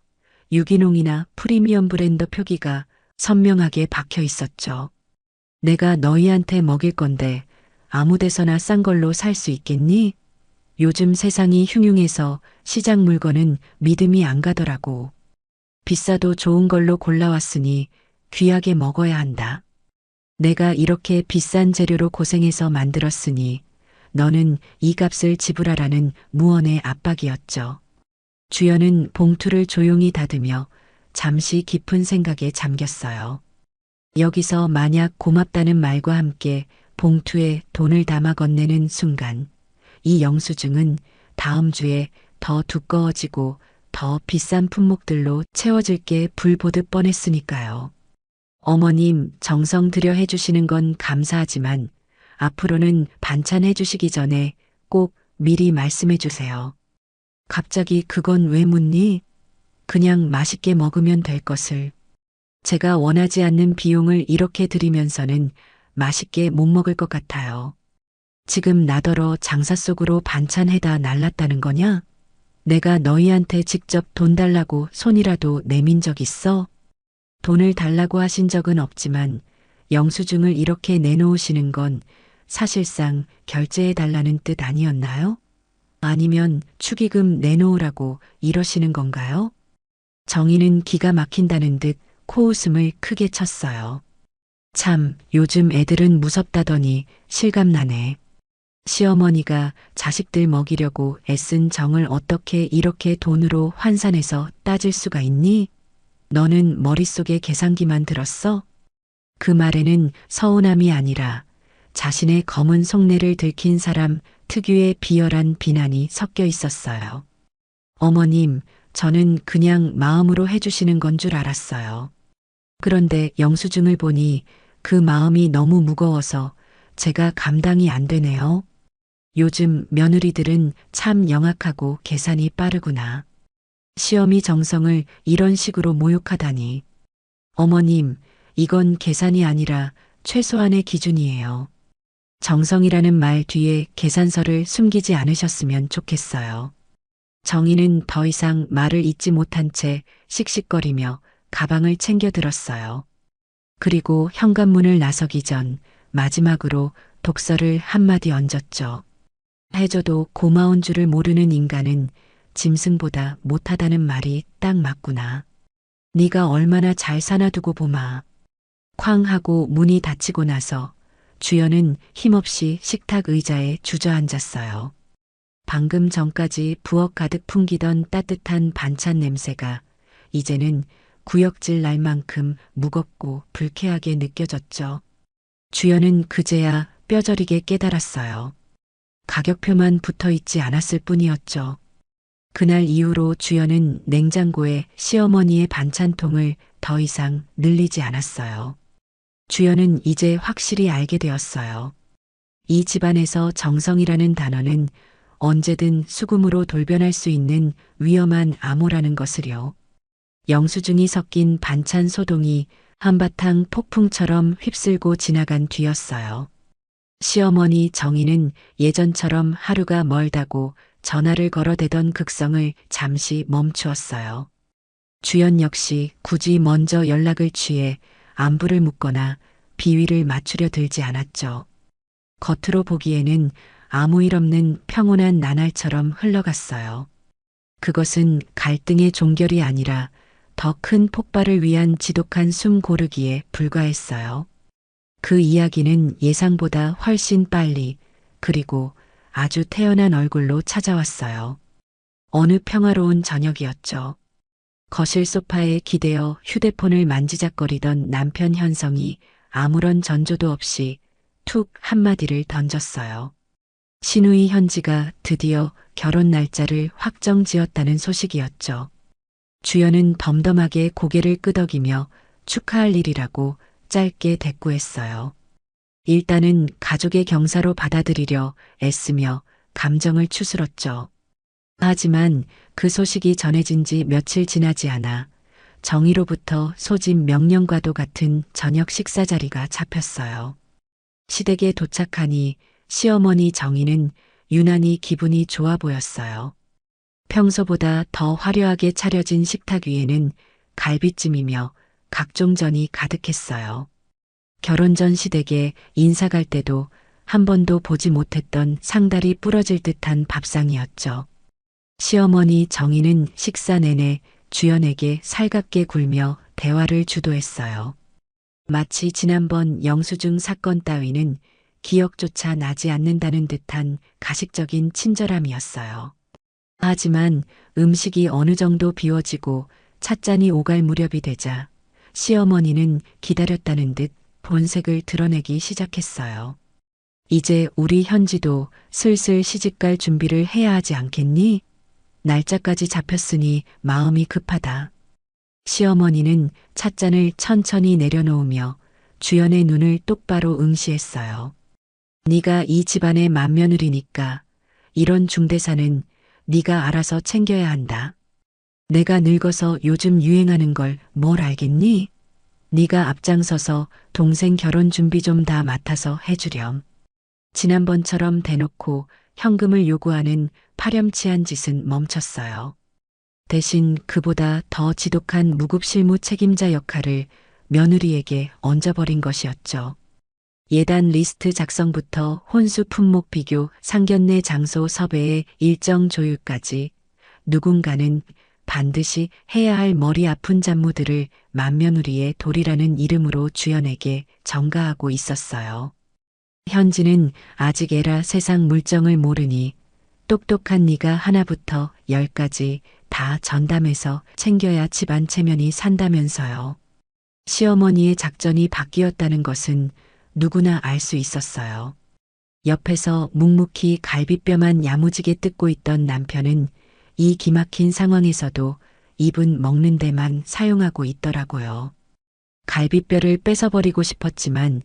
유기농이나 프리미엄 브랜드 표기가 선명하게 박혀 있었죠. 내가 너희한테 먹일 건데 아무 데서나 싼 걸로 살 수 있겠니? 요즘 세상이 흉흉해서 시장 물건은 믿음이 안 가더라고. 비싸도 좋은 걸로 골라왔으니 귀하게 먹어야 한다. 내가 이렇게 비싼 재료로 고생해서 만들었으니 너는 이 값을 지불하라는 무언의 압박이었죠. 주연은 봉투를 조용히 닫으며 잠시 깊은 생각에 잠겼어요. 여기서 만약 고맙다는 말과 함께 봉투에 돈을 담아 건네는 순간 이 영수증은 다음 주에 더 두꺼워지고 더 비싼 품목들로 채워질 게 불 보듯 뻔했으니까요. 어머님 정성 들여 해주시는 건 감사하지만 앞으로는 반찬 해주시기 전에 꼭 미리 말씀해 주세요. 갑자기 그건 왜 묻니? 그냥 맛있게 먹으면 될 것을. 제가 원하지 않는 비용을 이렇게 들이면서는 맛있게 못 먹을 것 같아요. 지금 나더러 장사 속으로 반찬 해다 날랐다는 거냐? 내가 너희한테 직접 돈 달라고 손이라도 내민 적 있어? 돈을 달라고 하신 적은 없지만 영수증을 이렇게 내놓으시는 건 사실상 결제해 달라는 뜻 아니었나요? 아니면 축의금 내놓으라고 이러시는 건가요? 정희는 기가 막힌다는 듯 코웃음을 크게 쳤어요. 참, 요즘 애들은 무섭다더니 실감나네. 시어머니가 자식들 먹이려고 애쓴 정을 어떻게 이렇게 돈으로 환산해서 따질 수가 있니? 너는 머릿속에 계산기만 들었어? 그 말에는 서운함이 아니라 자신의 검은 속내를 들킨 사람 특유의 비열한 비난이 섞여 있었어요. 어머님, 저는 그냥 마음으로 해주시는 건 줄 알았어요. 그런데 영수증을 보니 그 마음이 너무 무거워서 제가 감당이 안 되네요. 요즘 며느리들은 참 영악하고 계산이 빠르구나. 시어미 정성을 이런 식으로 모욕하다니. 어머님, 이건 계산이 아니라 최소한의 기준이에요. 정성이라는 말 뒤에 계산서를 숨기지 않으셨으면 좋겠어요. 정희는 더 이상 말을 잇지 못한 채 씩씩거리며 가방을 챙겨 들었어요. 그리고 현관문을 나서기 전 마지막으로 독서를 한마디 얹었죠. 해줘도 고마운 줄을 모르는 인간은 짐승보다 못하다는 말이 딱 맞구나. 네가 얼마나 잘 사놔두고 보마. 쾅 하고 문이 닫히고 나서 주연은 힘없이 식탁 의자에 주저앉았어요. 방금 전까지 부엌 가득 풍기던 따뜻한 반찬 냄새가 이제는 구역질 날 만큼 무겁고 불쾌하게 느껴졌죠. 주연은 그제야 뼈저리게 깨달았어요. 가격표만 붙어 있지 않았을 뿐이었죠. 그날 이후로 주연은 냉장고에 시어머니의 반찬통을 더 이상 늘리지 않았어요. 주연은 이제 확실히 알게 되었어요. 이 집안에서 정성이라는 단어는 언제든 수금으로 돌변할 수 있는 위험한 암호라는 것을요. 영수증이 섞인 반찬 소동이 한바탕 폭풍처럼 휩쓸고 지나간 뒤였어요. 시어머니 정희는 예전처럼 하루가 멀다고 전화를 걸어대던 극성을 잠시 멈추었어요. 주연 역시 굳이 먼저 연락을 취해 안부를 묻거나 비위를 맞추려 들지 않았죠. 겉으로 보기에는 아무 일 없는 평온한 나날처럼 흘러갔어요. 그것은 갈등의 종결이 아니라 더 큰 폭발을 위한 지독한 숨 고르기에 불과했어요. 그 이야기는 예상보다 훨씬 빨리 그리고 아주 태연한 얼굴로 찾아왔어요. 어느 평화로운 저녁이었죠. 거실 소파에 기대어 휴대폰을 만지작거리던 남편 현성이 아무런 전조도 없이 툭 한마디를 던졌어요. 신우이 현지가 드디어 결혼 날짜를 확정지었다는 소식이었죠. 주연은 덤덤하게 고개를 끄덕이며 축하할 일이라고 짧게 대꾸했어요. 일단은 가족의 경사로 받아들이려 애쓰며 감정을 추스렀죠. 하지만 그 소식이 전해진 지 며칠 지나지 않아 정의로부터 소집 명령과도 같은 저녁 식사 자리가 잡혔어요. 시댁에 도착하니 시어머니 정희는 유난히 기분이 좋아 보였어요. 평소보다 더 화려하게 차려진 식탁 위에는 갈비찜이며 각종 전이 가득했어요. 결혼 전 시댁에 인사 갈 때도 한 번도 보지 못했던 상다리 부러질 듯한 밥상이었죠. 시어머니 정희는 식사 내내 주연에게 살갑게 굴며 대화를 주도했어요. 마치 지난번 영수증 사건 따위는 기억조차 나지 않는다는 듯한 가식적인 친절함이었어요. 하지만 음식이 어느 정도 비워지고 찻잔이 오갈 무렵이 되자 시어머니는 기다렸다는 듯 본색을 드러내기 시작했어요. 이제 우리 현지도 슬슬 시집갈 준비를 해야 하지 않겠니? 날짜까지 잡혔으니 마음이 급하다. 시어머니는 찻잔을 천천히 내려놓으며 주연의 눈을 똑바로 응시했어요. 네가 이 집안의 맏며느리니까 이런 중대사는 네가 알아서 챙겨야 한다. 내가 늙어서 요즘 유행하는 걸 뭘 알겠니? 네가 앞장서서 동생 결혼 준비 좀 다 맡아서 해주렴. 지난번처럼 대놓고 현금을 요구하는 파렴치한 짓은 멈췄어요. 대신 그보다 더 지독한 무급실무 책임자 역할을 며느리에게 얹어버린 것이었죠. 예단 리스트 작성부터 혼수 품목 비교, 상견례 장소 섭외의 일정 조율까지 누군가는 반드시 해야 할 머리 아픈 잡무들을 맏며느리의 도리라는 이름으로 주연에게 전가하고 있었어요. 현지는 아직 애라 세상 물정을 모르니 똑똑한 네가 하나부터 열까지 다 전담해서 챙겨야 집안 체면이 산다면서요. 시어머니의 작전이 바뀌었다는 것은 누구나 알 수 있었어요. 옆에서 묵묵히 갈비뼈만 야무지게 뜯고 있던 남편은 이 기막힌 상황에서도 입은 먹는 데만 사용하고 있더라고요. 갈비뼈를 뺏어버리고 싶었지만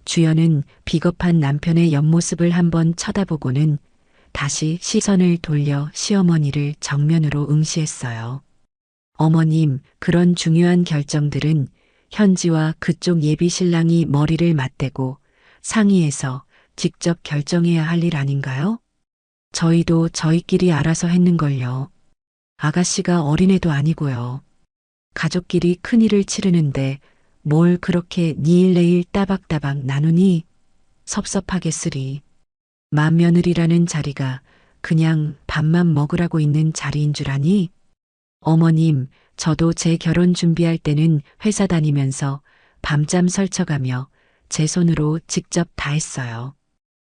주연은 비겁한 남편의 옆모습을 한번 쳐다보고는 다시 시선을 돌려 시어머니를 정면으로 응시했어요. 어머님, 그런 중요한 결정들은 현지와 그쪽 예비 신랑이 머리를 맞대고 상의해서 직접 결정해야 할 일 아닌가요? 저희도 저희끼리 알아서 했는걸요. 아가씨가 어린애도 아니고요. 가족끼리 큰일을 치르는데 뭘 그렇게 니일내일 따박따박 나누니? 섭섭하겠으리. 맏며느리라는 자리가 그냥 밥만 먹으라고 있는 자리인 줄 아니? 어머님, 저도 제 결혼 준비할 때는 회사 다니면서 밤잠 설쳐가며 제 손으로 직접 다 했어요.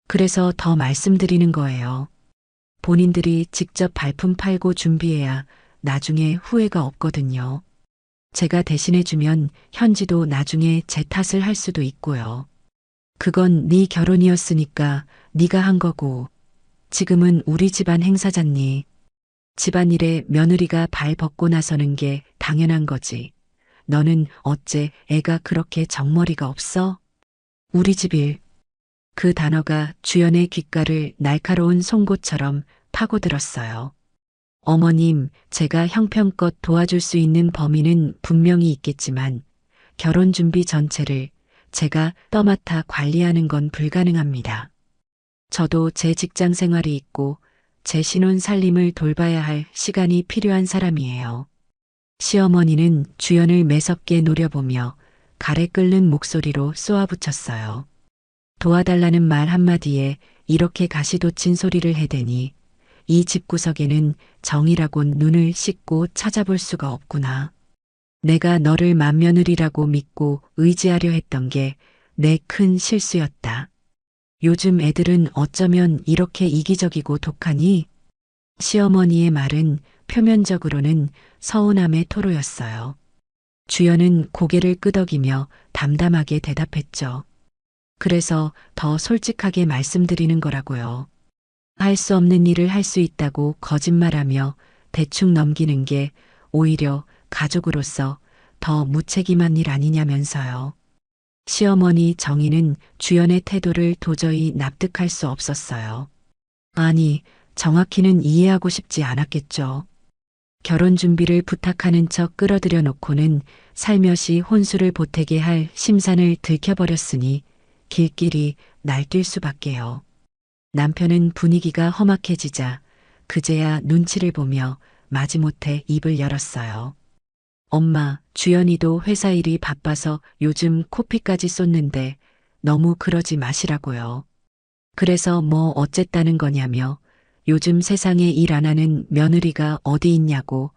그래서 더 말씀드리는 거예요. 본인들이 직접 발품 팔고 준비해야 나중에 후회가 없거든요. 제가 대신해주면 현지도 나중에 제 탓을 할 수도 있고요. 그건 네 결혼이었으니까 네가 한 거고 지금은 우리 집안 행사잖니. 집안일에 며느리가 발 벗고 나서는 게 당연한 거지. 너는 어째 애가 그렇게 정머리가 없어? 우리 집 일. 그 단어가 주연의 귓가를 날카로운 송곳처럼 파고들었어요. 어머님, 제가 형편껏 도와줄 수 있는 범위는 분명히 있겠지만 결혼 준비 전체를 제가 떠맡아 관리하는 건 불가능합니다. 저도 제 직장 생활이 있고 제 신혼 살림을 돌봐야 할 시간이 필요한 사람이에요. 시어머니는 주연을 매섭게 노려보며 가래 끓는 목소리로 쏘아붙였어요. 도와달라는 말 한마디에 이렇게 가시돋친 소리를 해대니 이 집구석에는 정이라곤 눈을 씻고 찾아볼 수가 없구나. 내가 너를 맏며느리라고 믿고 의지하려 했던 게 내 큰 실수였다. 요즘 애들은 어쩌면 이렇게 이기적이고 독하니? 시어머니의 말은 표면적으로는 서운함의 토로였어요. 주연은 고개를 끄덕이며 담담하게 대답했죠. 그래서 더 솔직하게 말씀드리는 거라고요. 할 수 없는 일을 할 수 있다고 거짓말하며 대충 넘기는 게 오히려 가족으로서 더 무책임한 일 아니냐면서요. 시어머니 정희는 주연의 태도를 도저히 납득할 수 없었어요. 아니, 정확히는 이해하고 싶지 않았겠죠. 결혼 준비를 부탁하는 척 끌어들여 놓고는 살며시 혼수를 보태게 할 심산을 들켜버렸으니 길길이 날뛸 수밖에요. 남편은 분위기가 험악해지자 그제야 눈치를 보며 마지못해 입을 열었어요. 엄마, 주연이도 회사 일이 바빠서 요즘 코피까지 쏟는데 너무 그러지 마시라고요. 그래서 뭐 어쨌다는 거냐며 요즘 세상에 일 안 하는 며느리가 어디 있냐고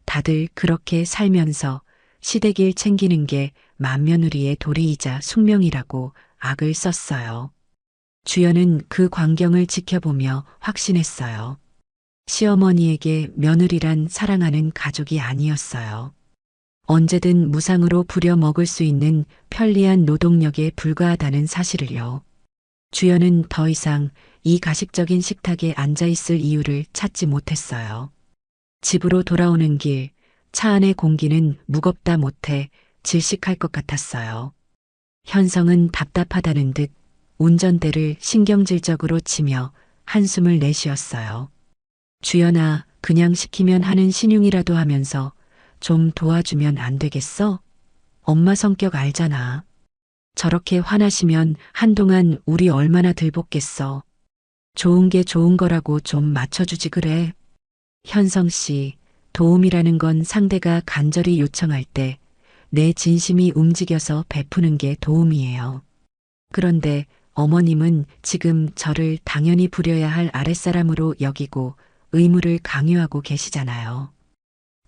다들 그렇게 살면서 시댁일 챙기는 게 맏며느리의 도리이자 숙명이라고 악을 썼어요. 주연은 그 광경을 지켜보며 확신했어요. 시어머니에게 며느리란 사랑하는 가족이 아니었어요. 언제든 무상으로 부려 먹을 수 있는 편리한 노동력에 불과하다는 사실을요. 주연은 더 이상 이 가식적인 식탁에 앉아 있을 이유를 찾지 못했어요. 집으로 돌아오는 길, 차 안의 공기는 무겁다 못해 질식할 것 같았어요. 현성은 답답하다는 듯 운전대를 신경질적으로 치며 한숨을 내쉬었어요. 주연아, 그냥 시키면 하는 신용이라도 하면서 좀 도와주면 안 되겠어? 엄마 성격 알잖아. 저렇게 화나시면 한동안 우리 얼마나 들볶겠어. 좋은 게 좋은 거라고 좀 맞춰주지 그래. 현성 씨, 도움이라는 건 상대가 간절히 요청할 때 내 진심이 움직여서 베푸는 게 도움이에요. 그런데 어머님은 지금 저를 당연히 부려야 할 아랫사람으로 여기고 의무를 강요하고 계시잖아요.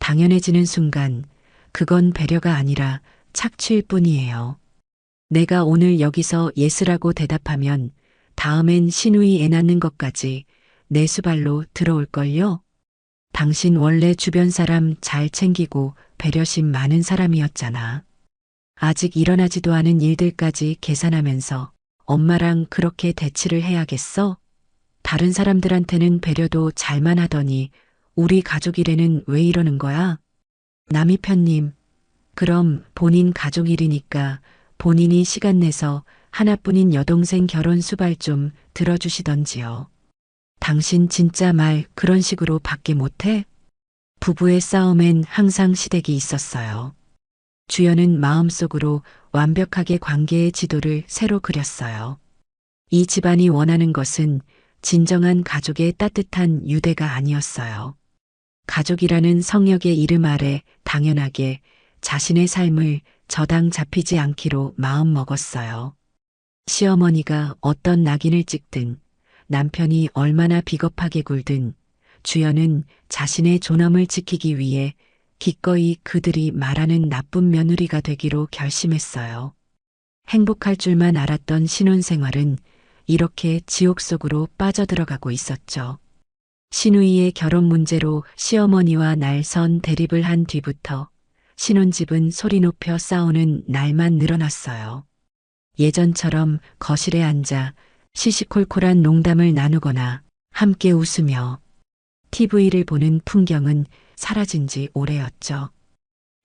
당연해지는 순간 그건 배려가 아니라 착취일 뿐이에요. 내가 오늘 여기서 예스라고 대답하면 다음엔 시누이 애 낳는 것까지 내 수발로 들어올걸요? 당신 원래 주변 사람 잘 챙기고 배려심 많은 사람이었잖아. 아직 일어나지도 않은 일들까지 계산하면서 엄마랑 그렇게 대치를 해야겠어? 다른 사람들한테는 배려도 잘만 하더니 우리 가족 일에는 왜 이러는 거야? 남이편님, 그럼 본인 가족 일이니까 본인이 시간 내서 하나뿐인 여동생 결혼 수발 좀 들어주시던지요. 당신 진짜 말 그런 식으로 밖에 못해? 부부의 싸움엔 항상 시댁이 있었어요. 주연은 마음속으로 완벽하게 관계의 지도를 새로 그렸어요. 이 집안이 원하는 것은 진정한 가족의 따뜻한 유대가 아니었어요. 가족이라는 성역의 이름 아래 당연하게 자신의 삶을 저당 잡히지 않기로 마음 먹었어요. 시어머니가 어떤 낙인을 찍든 남편이 얼마나 비겁하게 굴든 주연은 자신의 존엄을 지키기 위해 기꺼이 그들이 말하는 나쁜 며느리가 되기로 결심했어요. 행복할 줄만 알았던 신혼생활은 이렇게 지옥 속으로 빠져들어가고 있었죠. 신우이의 결혼 문제로 시어머니와 날선 대립을 한 뒤부터 신혼집은 소리 높여 싸우는 날만 늘어났어요. 예전처럼 거실에 앉아 시시콜콜한 농담을 나누거나 함께 웃으며 TV를 보는 풍경은 사라진 지 오래였죠.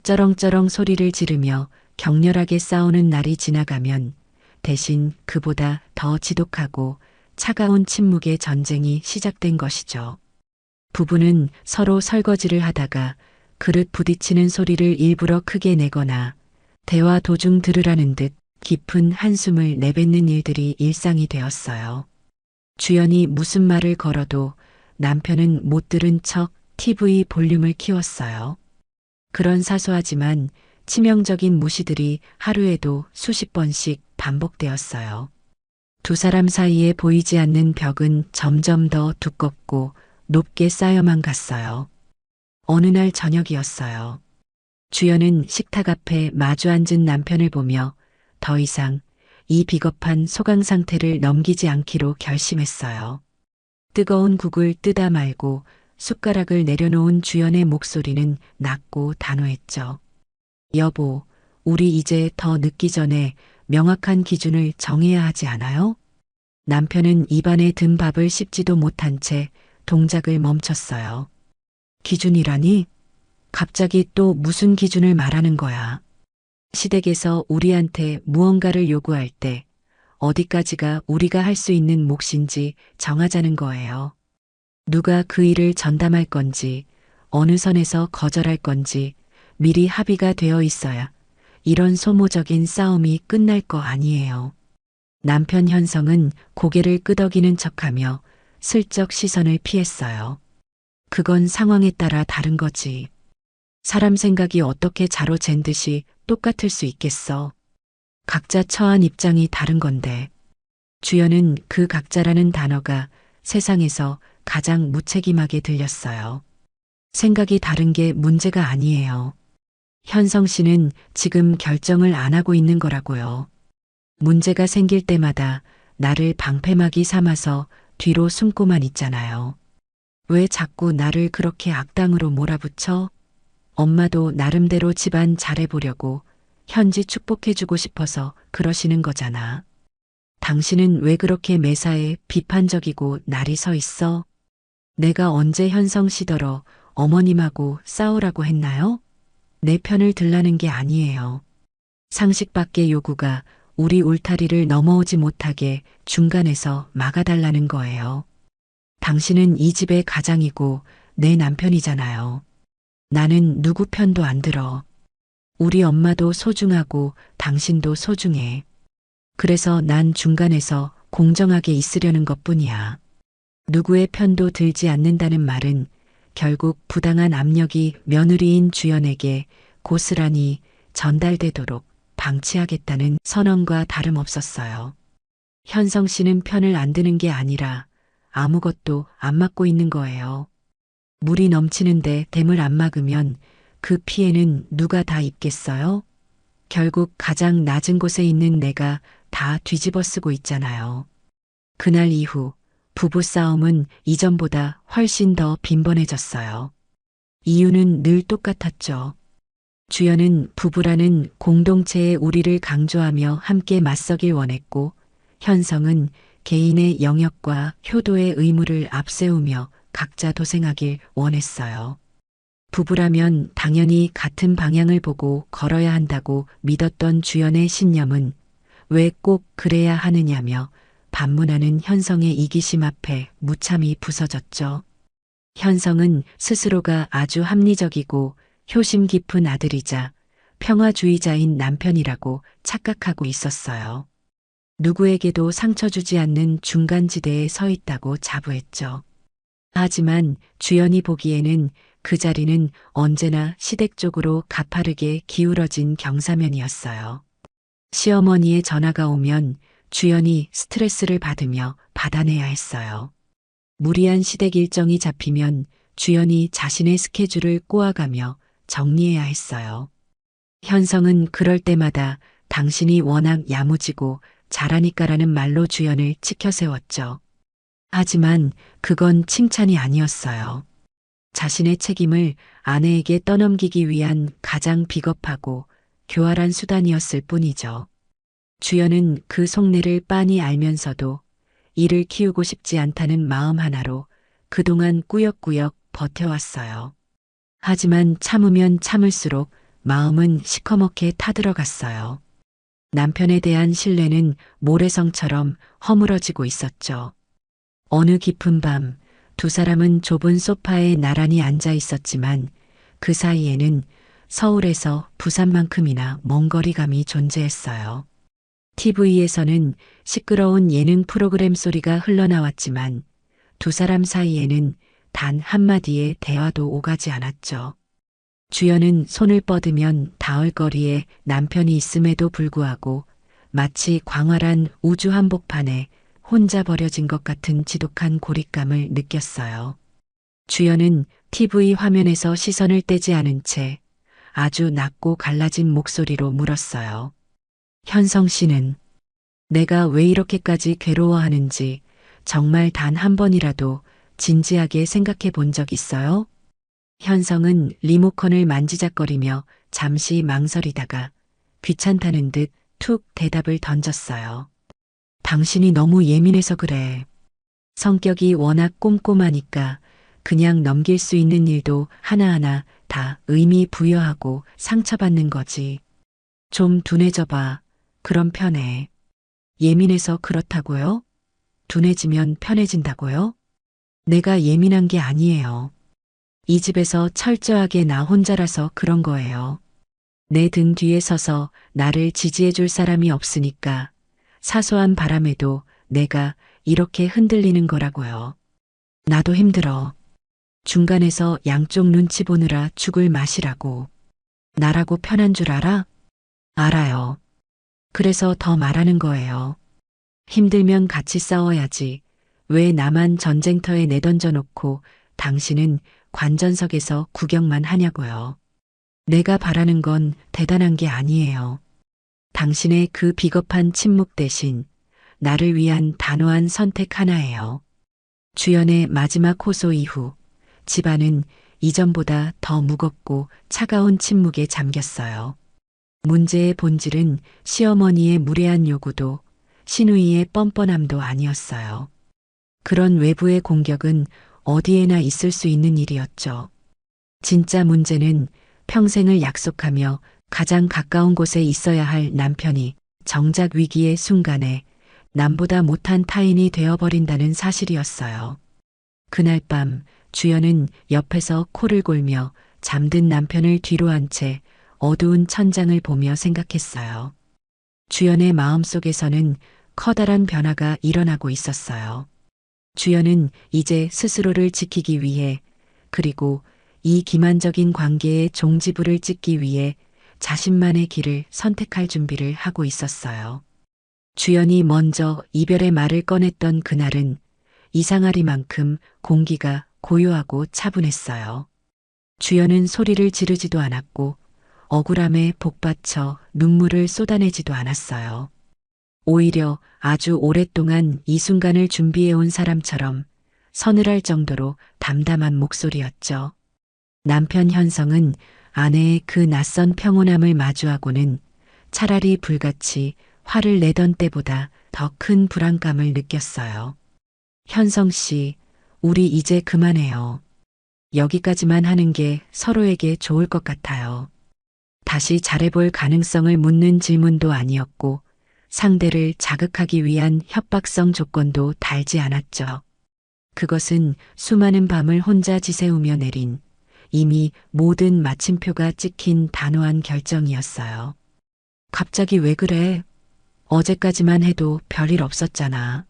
쩌렁쩌렁 소리를 지르며 격렬하게 싸우는 날이 지나가면 대신 그보다 더 지독하고 차가운 침묵의 전쟁이 시작된 것이죠. 부부는 서로 설거지를 하다가 그릇 부딪히는 소리를 일부러 크게 내거나 대화 도중 들으라는 듯 깊은 한숨을 내뱉는 일들이 일상이 되었어요. 주연이 무슨 말을 걸어도 남편은 못 들은 척 TV 볼륨을 키웠어요. 그런 사소하지만 치명적인 무시들이 하루에도 수십 번씩 반복되었어요. 두 사람 사이에 보이지 않는 벽은 점점 더 두껍고 높게 쌓여만 갔어요. 어느 날 저녁이었어요. 주연은 식탁 앞에 마주 앉은 남편을 보며 더 이상 이 비겁한 소강 상태를 넘기지 않기로 결심했어요. 뜨거운 국을 뜨다 말고 숟가락을 내려놓은 주연의 목소리는 낮고 단호했죠. 여보, 우리 이제 더 늦기 전에 명확한 기준을 정해야 하지 않아요? 남편은 입안에 든 밥을 씹지도 못한 채 동작을 멈췄어요. 기준이라니? 갑자기 또 무슨 기준을 말하는 거야? 시댁에서 우리한테 무언가를 요구할 때 어디까지가 우리가 할 수 있는 몫인지 정하자는 거예요. 누가 그 일을 전담할 건지, 어느 선에서 거절할 건지 미리 합의가 되어 있어야 이런 소모적인 싸움이 끝날 거 아니에요. 남편 현성은 고개를 끄덕이는 척하며 슬쩍 시선을 피했어요. 그건 상황에 따라 다른 거지. 사람 생각이 어떻게 자로 잰 듯이 똑같을 수 있겠어. 각자 처한 입장이 다른 건데. 주연은 그 각자라는 단어가 세상에서 가장 무책임하게 들렸어요. 생각이 다른 게 문제가 아니에요. 현성 씨는 지금 결정을 안 하고 있는 거라고요. 문제가 생길 때마다 나를 방패막이 삼아서 뒤로 숨고만 있잖아요. 왜 자꾸 나를 그렇게 악당으로 몰아붙여? 엄마도 나름대로 집안 잘해보려고 현지 축복해주고 싶어서 그러시는 거잖아. 당신은 왜 그렇게 매사에 비판적이고 날이 서 있어? 내가 언제 현성 씨더러 어머님하고 싸우라고 했나요? 내 편을 들라는 게 아니에요. 상식 밖의 요구가 우리 울타리를 넘어오지 못하게 중간에서 막아달라는 거예요. 당신은 이 집의 가장이고 내 남편이잖아요. 나는 누구 편도 안 들어. 우리 엄마도 소중하고 당신도 소중해. 그래서 난 중간에서 공정하게 있으려는 것뿐이야. 누구의 편도 들지 않는다는 말은 결국 부당한 압력이 며느리인 주연에게 고스란히 전달되도록 방치하겠다는 선언과 다름없었어요. 현성 씨는 편을 안 드는 게 아니라 아무것도 안 막고 있는 거예요. 물이 넘치는데 댐을 안 막으면 그 피해는 누가 다 입겠어요? 결국 가장 낮은 곳에 있는 내가 다 뒤집어 쓰고 있잖아요. 그날 이후 부부싸움은 이전보다 훨씬 더 빈번해졌어요. 이유는 늘 똑같았죠. 주연은 부부라는 공동체의 우리를 강조하며 함께 맞서길 원했고, 현성은 개인의 영역과 효도의 의무를 앞세우며 각자 도생하길 원했어요. 부부라면 당연히 같은 방향을 보고 걸어야 한다고 믿었던 주연의 신념은 왜 꼭 그래야 하느냐며 반문하는 현성의 이기심 앞에 무참히 부서졌죠. 현성은 스스로가 아주 합리적이고 효심 깊은 아들이자 평화주의자인 남편이라고 착각하고 있었어요. 누구에게도 상처 주지 않는 중간지대에 서 있다고 자부했죠. 하지만 주연이 보기에는 그 자리는 언제나 시댁 쪽으로 가파르게 기울어진 경사면이었어요. 시어머니의 전화가 오면 주연이 스트레스를 받으며 받아내야 했어요. 무리한 시댁 일정이 잡히면 주연이 자신의 스케줄을 꼬아가며 정리해야 했어요. 현성은 그럴 때마다 당신이 워낙 야무지고 잘하니까라는 말로 주연을 치켜 세웠죠. 하지만 그건 칭찬이 아니었어요. 자신의 책임을 아내에게 떠넘기기 위한 가장 비겁하고 교활한 수단이었을 뿐이죠. 주연은 그 속내를 빤히 알면서도 이를 키우고 싶지 않다는 마음 하나로 그동안 꾸역꾸역 버텨왔어요. 하지만 참으면 참을수록 마음은 시커멓게 타들어갔어요. 남편에 대한 신뢰는 모래성처럼 허물어지고 있었죠. 어느 깊은 밤, 두 사람은 좁은 소파에 나란히 앉아 있었지만 그 사이에는 서울에서 부산만큼이나 먼 거리감이 존재했어요. TV에서는 시끄러운 예능 프로그램 소리가 흘러나왔지만 두 사람 사이에는 단 한마디의 대화도 오가지 않았죠. 주연은 손을 뻗으면 닿을 거리에 남편이 있음에도 불구하고 마치 광활한 우주 한복판에 혼자 버려진 것 같은 지독한 고립감을 느꼈어요. 주연은 TV 화면에서 시선을 떼지 않은 채 아주 낮고 갈라진 목소리로 물었어요. 현성 씨는 내가 왜 이렇게까지 괴로워하는지 정말 단 한 번이라도 진지하게 생각해 본 적 있어요? 현성은 리모컨을 만지작거리며 잠시 망설이다가 귀찮다는 듯 툭 대답을 던졌어요. 당신이 너무 예민해서 그래. 성격이 워낙 꼼꼼하니까 그냥 넘길 수 있는 일도 하나하나 다 의미 부여하고 상처받는 거지. 좀 둔해져 봐. 그럼 편해. 예민해서 그렇다고요? 둔해지면 편해진다고요? 내가 예민한 게 아니에요. 이 집에서 철저하게 나 혼자라서 그런 거예요. 내 등 뒤에 서서 나를 지지해 줄 사람이 없으니까 사소한 바람에도 내가 이렇게 흔들리는 거라고요. 나도 힘들어. 중간에서 양쪽 눈치 보느라 죽을 맛이라고. 나라고 편한 줄 알아? 알아요. 그래서 더 말하는 거예요. 힘들면 같이 싸워야지. 왜 나만 전쟁터에 내던져 놓고 당신은 관전석에서 구경만 하냐고요. 내가 바라는 건 대단한 게 아니에요. 당신의 그 비겁한 침묵 대신 나를 위한 단호한 선택 하나예요. 주연의 마지막 호소 이후 집안은 이전보다 더 무겁고 차가운 침묵에 잠겼어요. 문제의 본질은 시어머니의 무례한 요구도 시누이의 뻔뻔함도 아니었어요. 그런 외부의 공격은 어디에나 있을 수 있는 일이었죠. 진짜 문제는 평생을 약속하며 가장 가까운 곳에 있어야 할 남편이 정작 위기의 순간에 남보다 못한 타인이 되어버린다는 사실이었어요. 그날 밤 주연은 옆에서 코를 골며 잠든 남편을 뒤로 한 채 어두운 천장을 보며 생각했어요. 주연의 마음속에서는 커다란 변화가 일어나고 있었어요. 주연은 이제 스스로를 지키기 위해 그리고 이 기만적인 관계의 종지부를 찍기 위해 자신만의 길을 선택할 준비를 하고 있었어요. 주연이 먼저 이별의 말을 꺼냈던 그날은 이상하리만큼 공기가 고요하고 차분했어요. 주연은 소리를 지르지도 않았고 억울함에 복받쳐 눈물을 쏟아내지도 않았어요. 오히려 아주 오랫동안 이 순간을 준비해온 사람처럼 서늘할 정도로 담담한 목소리였죠. 남편 현성은 아내의 그 낯선 평온함을 마주하고는 차라리 불같이 화를 내던 때보다 더 큰 불안감을 느꼈어요. 현성 씨, 우리 이제 그만해요. 여기까지만 하는 게 서로에게 좋을 것 같아요. 다시 잘해볼 가능성을 묻는 질문도 아니었고 상대를 자극하기 위한 협박성 조건도 달지 않았죠. 그것은 수많은 밤을 혼자 지새우며 내린 이미 모든 마침표가 찍힌 단호한 결정이었어요. 갑자기 왜 그래? 어제까지만 해도 별일 없었잖아.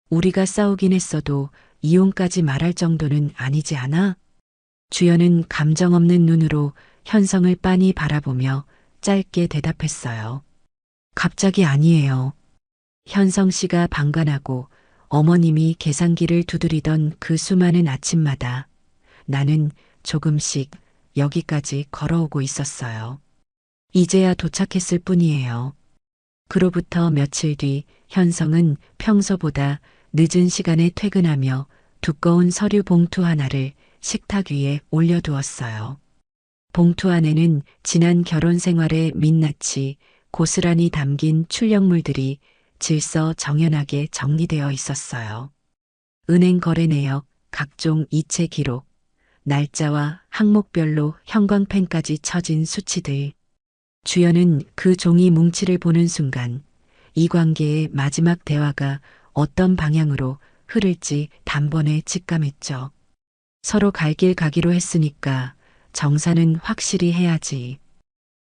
우리가 싸우긴 했어도 이혼까지 말할 정도는 아니지 않아? 주연은 감정 없는 눈으로 현성을 빤히 바라보며 짧게 대답했어요. 갑자기 아니에요. 현성 씨가 방관하고 어머님이 계산기를 두드리던 그 수많은 아침마다 나는 조금씩 여기까지 걸어오고 있었어요. 이제야 도착했을 뿐이에요. 그로부터 며칠 뒤 현성은 평소보다 늦은 시간에 퇴근하며 두꺼운 서류 봉투 하나를 식탁 위에 올려두었어요. 봉투 안에는 지난 결혼 생활의 민낯이 고스란히 담긴 출력물들이 질서정연하게 정리되어 있었어요. 은행 거래 내역, 각종 이체 기록, 날짜와 항목별로 형광펜까지 쳐진 수치들. 주연은 그 종이 뭉치를 보는 순간 이 관계의 마지막 대화가 어떤 방향으로 흐를지 단번에 직감했죠. 서로 갈 길 가기로 했으니까 정사는 확실히 해야지.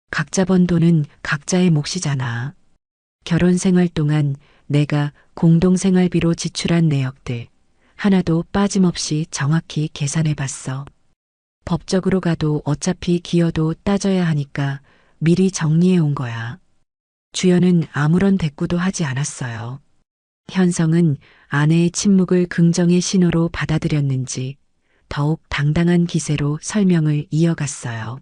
각자 번 돈은 각자의 몫이잖아. 결혼 생활 동안 내가 공동생활비로 지출한 내역들 하나도 빠짐없이 정확히 계산해 봤어. 법적으로 가도 어차피 기여도 따져야 하니까 미리 정리해 온 거야. 주연은 아무런 대꾸도 하지 않았어요. 현성은 아내의 침묵을 긍정의 신호로 받아들였는지 더욱 당당한 기세로 설명을 이어갔어요.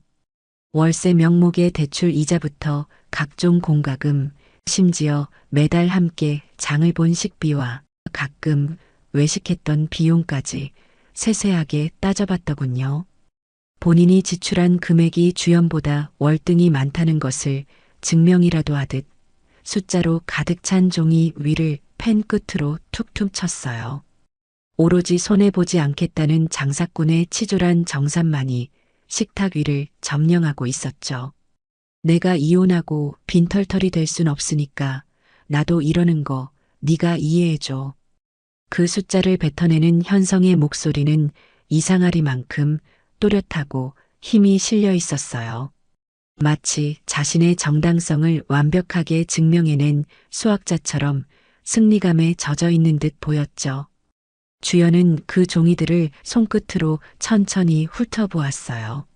월세 명목의 대출 이자부터 각종 공과금, 심지어 매달 함께 장을 본 식비와 가끔 외식했던 비용까지 세세하게 따져봤더군요. 본인이 지출한 금액이 주연보다 월등히 많다는 것을 증명이라도 하듯 숫자로 가득 찬 종이 위를 펜 끝으로 툭툭 쳤어요. 오로지 손해보지 않겠다는 장사꾼의 치졸한 정산만이 식탁 위를 점령하고 있었죠. 내가 이혼하고 빈털털이 될 순 없으니까 나도 이러는 거 네가 이해해줘. 그 숫자를 뱉어내는 현성의 목소리는 이상하리만큼 또렷하고 힘이 실려 있었어요. 마치 자신의 정당성을 완벽하게 증명해낸 수학자처럼 승리감에 젖어 있는 듯 보였죠. 주연은 그 종이들을 손끝으로 천천히 훑어보았어요.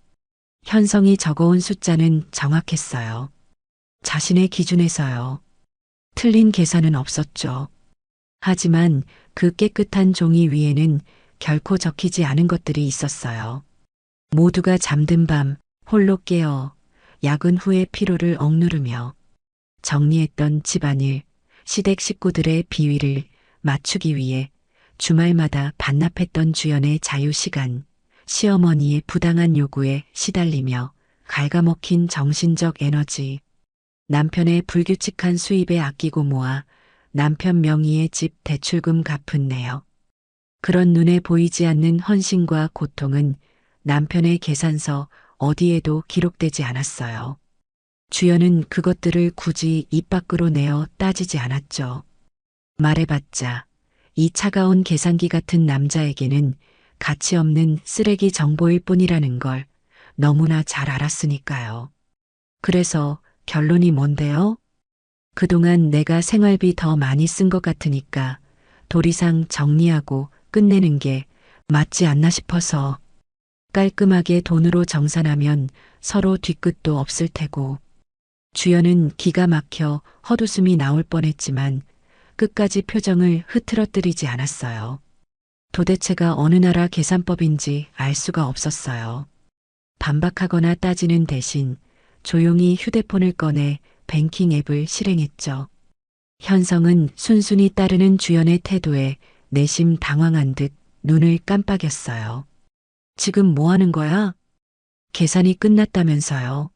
현성이 적어온 숫자는 정확했어요. 자신의 기준에서요. 틀린 계산은 없었죠. 하지만 그 깨끗한 종이 위에는 결코 적히지 않은 것들이 있었어요. 모두가 잠든 밤 홀로 깨어 야근 후의 피로를 억누르며 정리했던 집안일, 시댁 식구들의 비위를 맞추기 위해 주말마다 반납했던 주연의 자유시간, 시어머니의 부당한 요구에 시달리며 갉아먹힌 정신적 에너지, 남편의 불규칙한 수입에 아끼고 모아 남편 명의의 집 대출금 갚은 내역. 그런 눈에 보이지 않는 헌신과 고통은 남편의 계산서 어디에도 기록되지 않았어요. 주연은 그것들을 굳이 입 밖으로 내어 따지지 않았죠. 말해봤자 이 차가운 계산기 같은 남자에게는 가치 없는 쓰레기 정보일 뿐이라는 걸 너무나 잘 알았으니까요. 그래서 결론이 뭔데요? 그동안 내가 생활비 더 많이 쓴 것 같으니까 도리상 정리하고 끝내는 게 맞지 않나 싶어서. 깔끔하게 돈으로 정산하면 서로 뒤끝도 없을 테고. 주연은 기가 막혀 헛웃음이 나올 뻔했지만 끝까지 표정을 흐트러뜨리지 않았어요. 도대체가 어느 나라 계산법인지 알 수가 없었어요. 반박하거나 따지는 대신 조용히 휴대폰을 꺼내 뱅킹 앱을 실행했죠. 현성은 순순히 따르는 주연의 태도에 내심 당황한 듯 눈을 깜빡였어요. 지금 뭐 하는 거야? 계산이 끝났다면서요.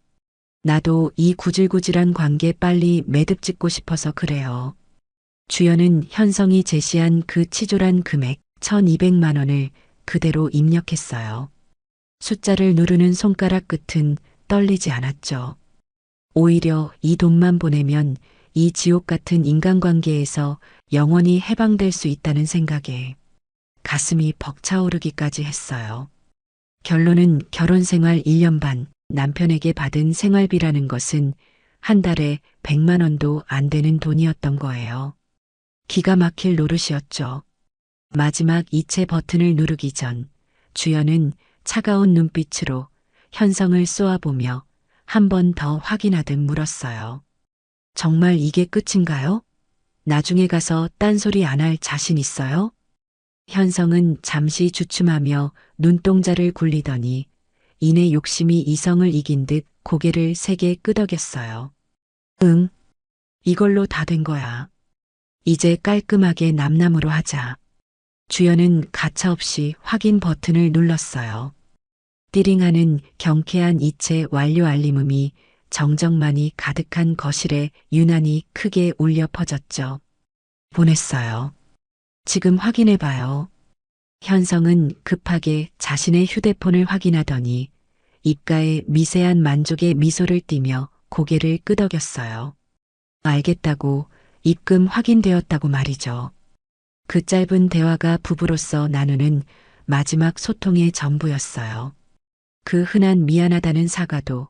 나도 이 구질구질한 관계 빨리 매듭 짓고 싶어서 그래요. 주연은 현성이 제시한 그 치졸한 금액 1200만 원을 그대로 입력했어요. 숫자를 누르는 손가락 끝은 떨리지 않았죠. 오히려 이 돈만 보내면 이 지옥 같은 인간관계에서 영원히 해방될 수 있다는 생각에 가슴이 벅차오르기까지 했어요. 결론은 결혼 생활 1년 반 남편에게 받은 생활비라는 것은 한 달에 100만 원도 안 되는 돈이었던 거예요. 기가 막힐 노릇이었죠. 마지막 이체 버튼을 누르기 전 주연은 차가운 눈빛으로 현성을 쏘아보며 한 번 더 확인하듯 물었어요. 정말 이게 끝인가요? 나중에 가서 딴소리 안 할 자신 있어요? 현성은 잠시 주춤하며 눈동자를 굴리더니 이내 욕심이 이성을 이긴 듯 고개를 세게 끄덕였어요. 응, 이걸로 다 된 거야. 이제 깔끔하게 남남으로 하자. 주연은 가차없이 확인 버튼을 눌렀어요. 띠링하는 경쾌한 이체 완료 알림음이 정적만이 가득한 거실에 유난히 크게 울려 퍼졌죠. 보냈어요. 지금 확인해봐요. 현성은 급하게 자신의 휴대폰을 확인하더니 입가에 미세한 만족의 미소를 띠며 고개를 끄덕였어요. 알겠다고, 입금 확인되었다고 말이죠. 그 짧은 대화가 부부로서 나누는 마지막 소통의 전부였어요. 그 흔한 미안하다는 사과도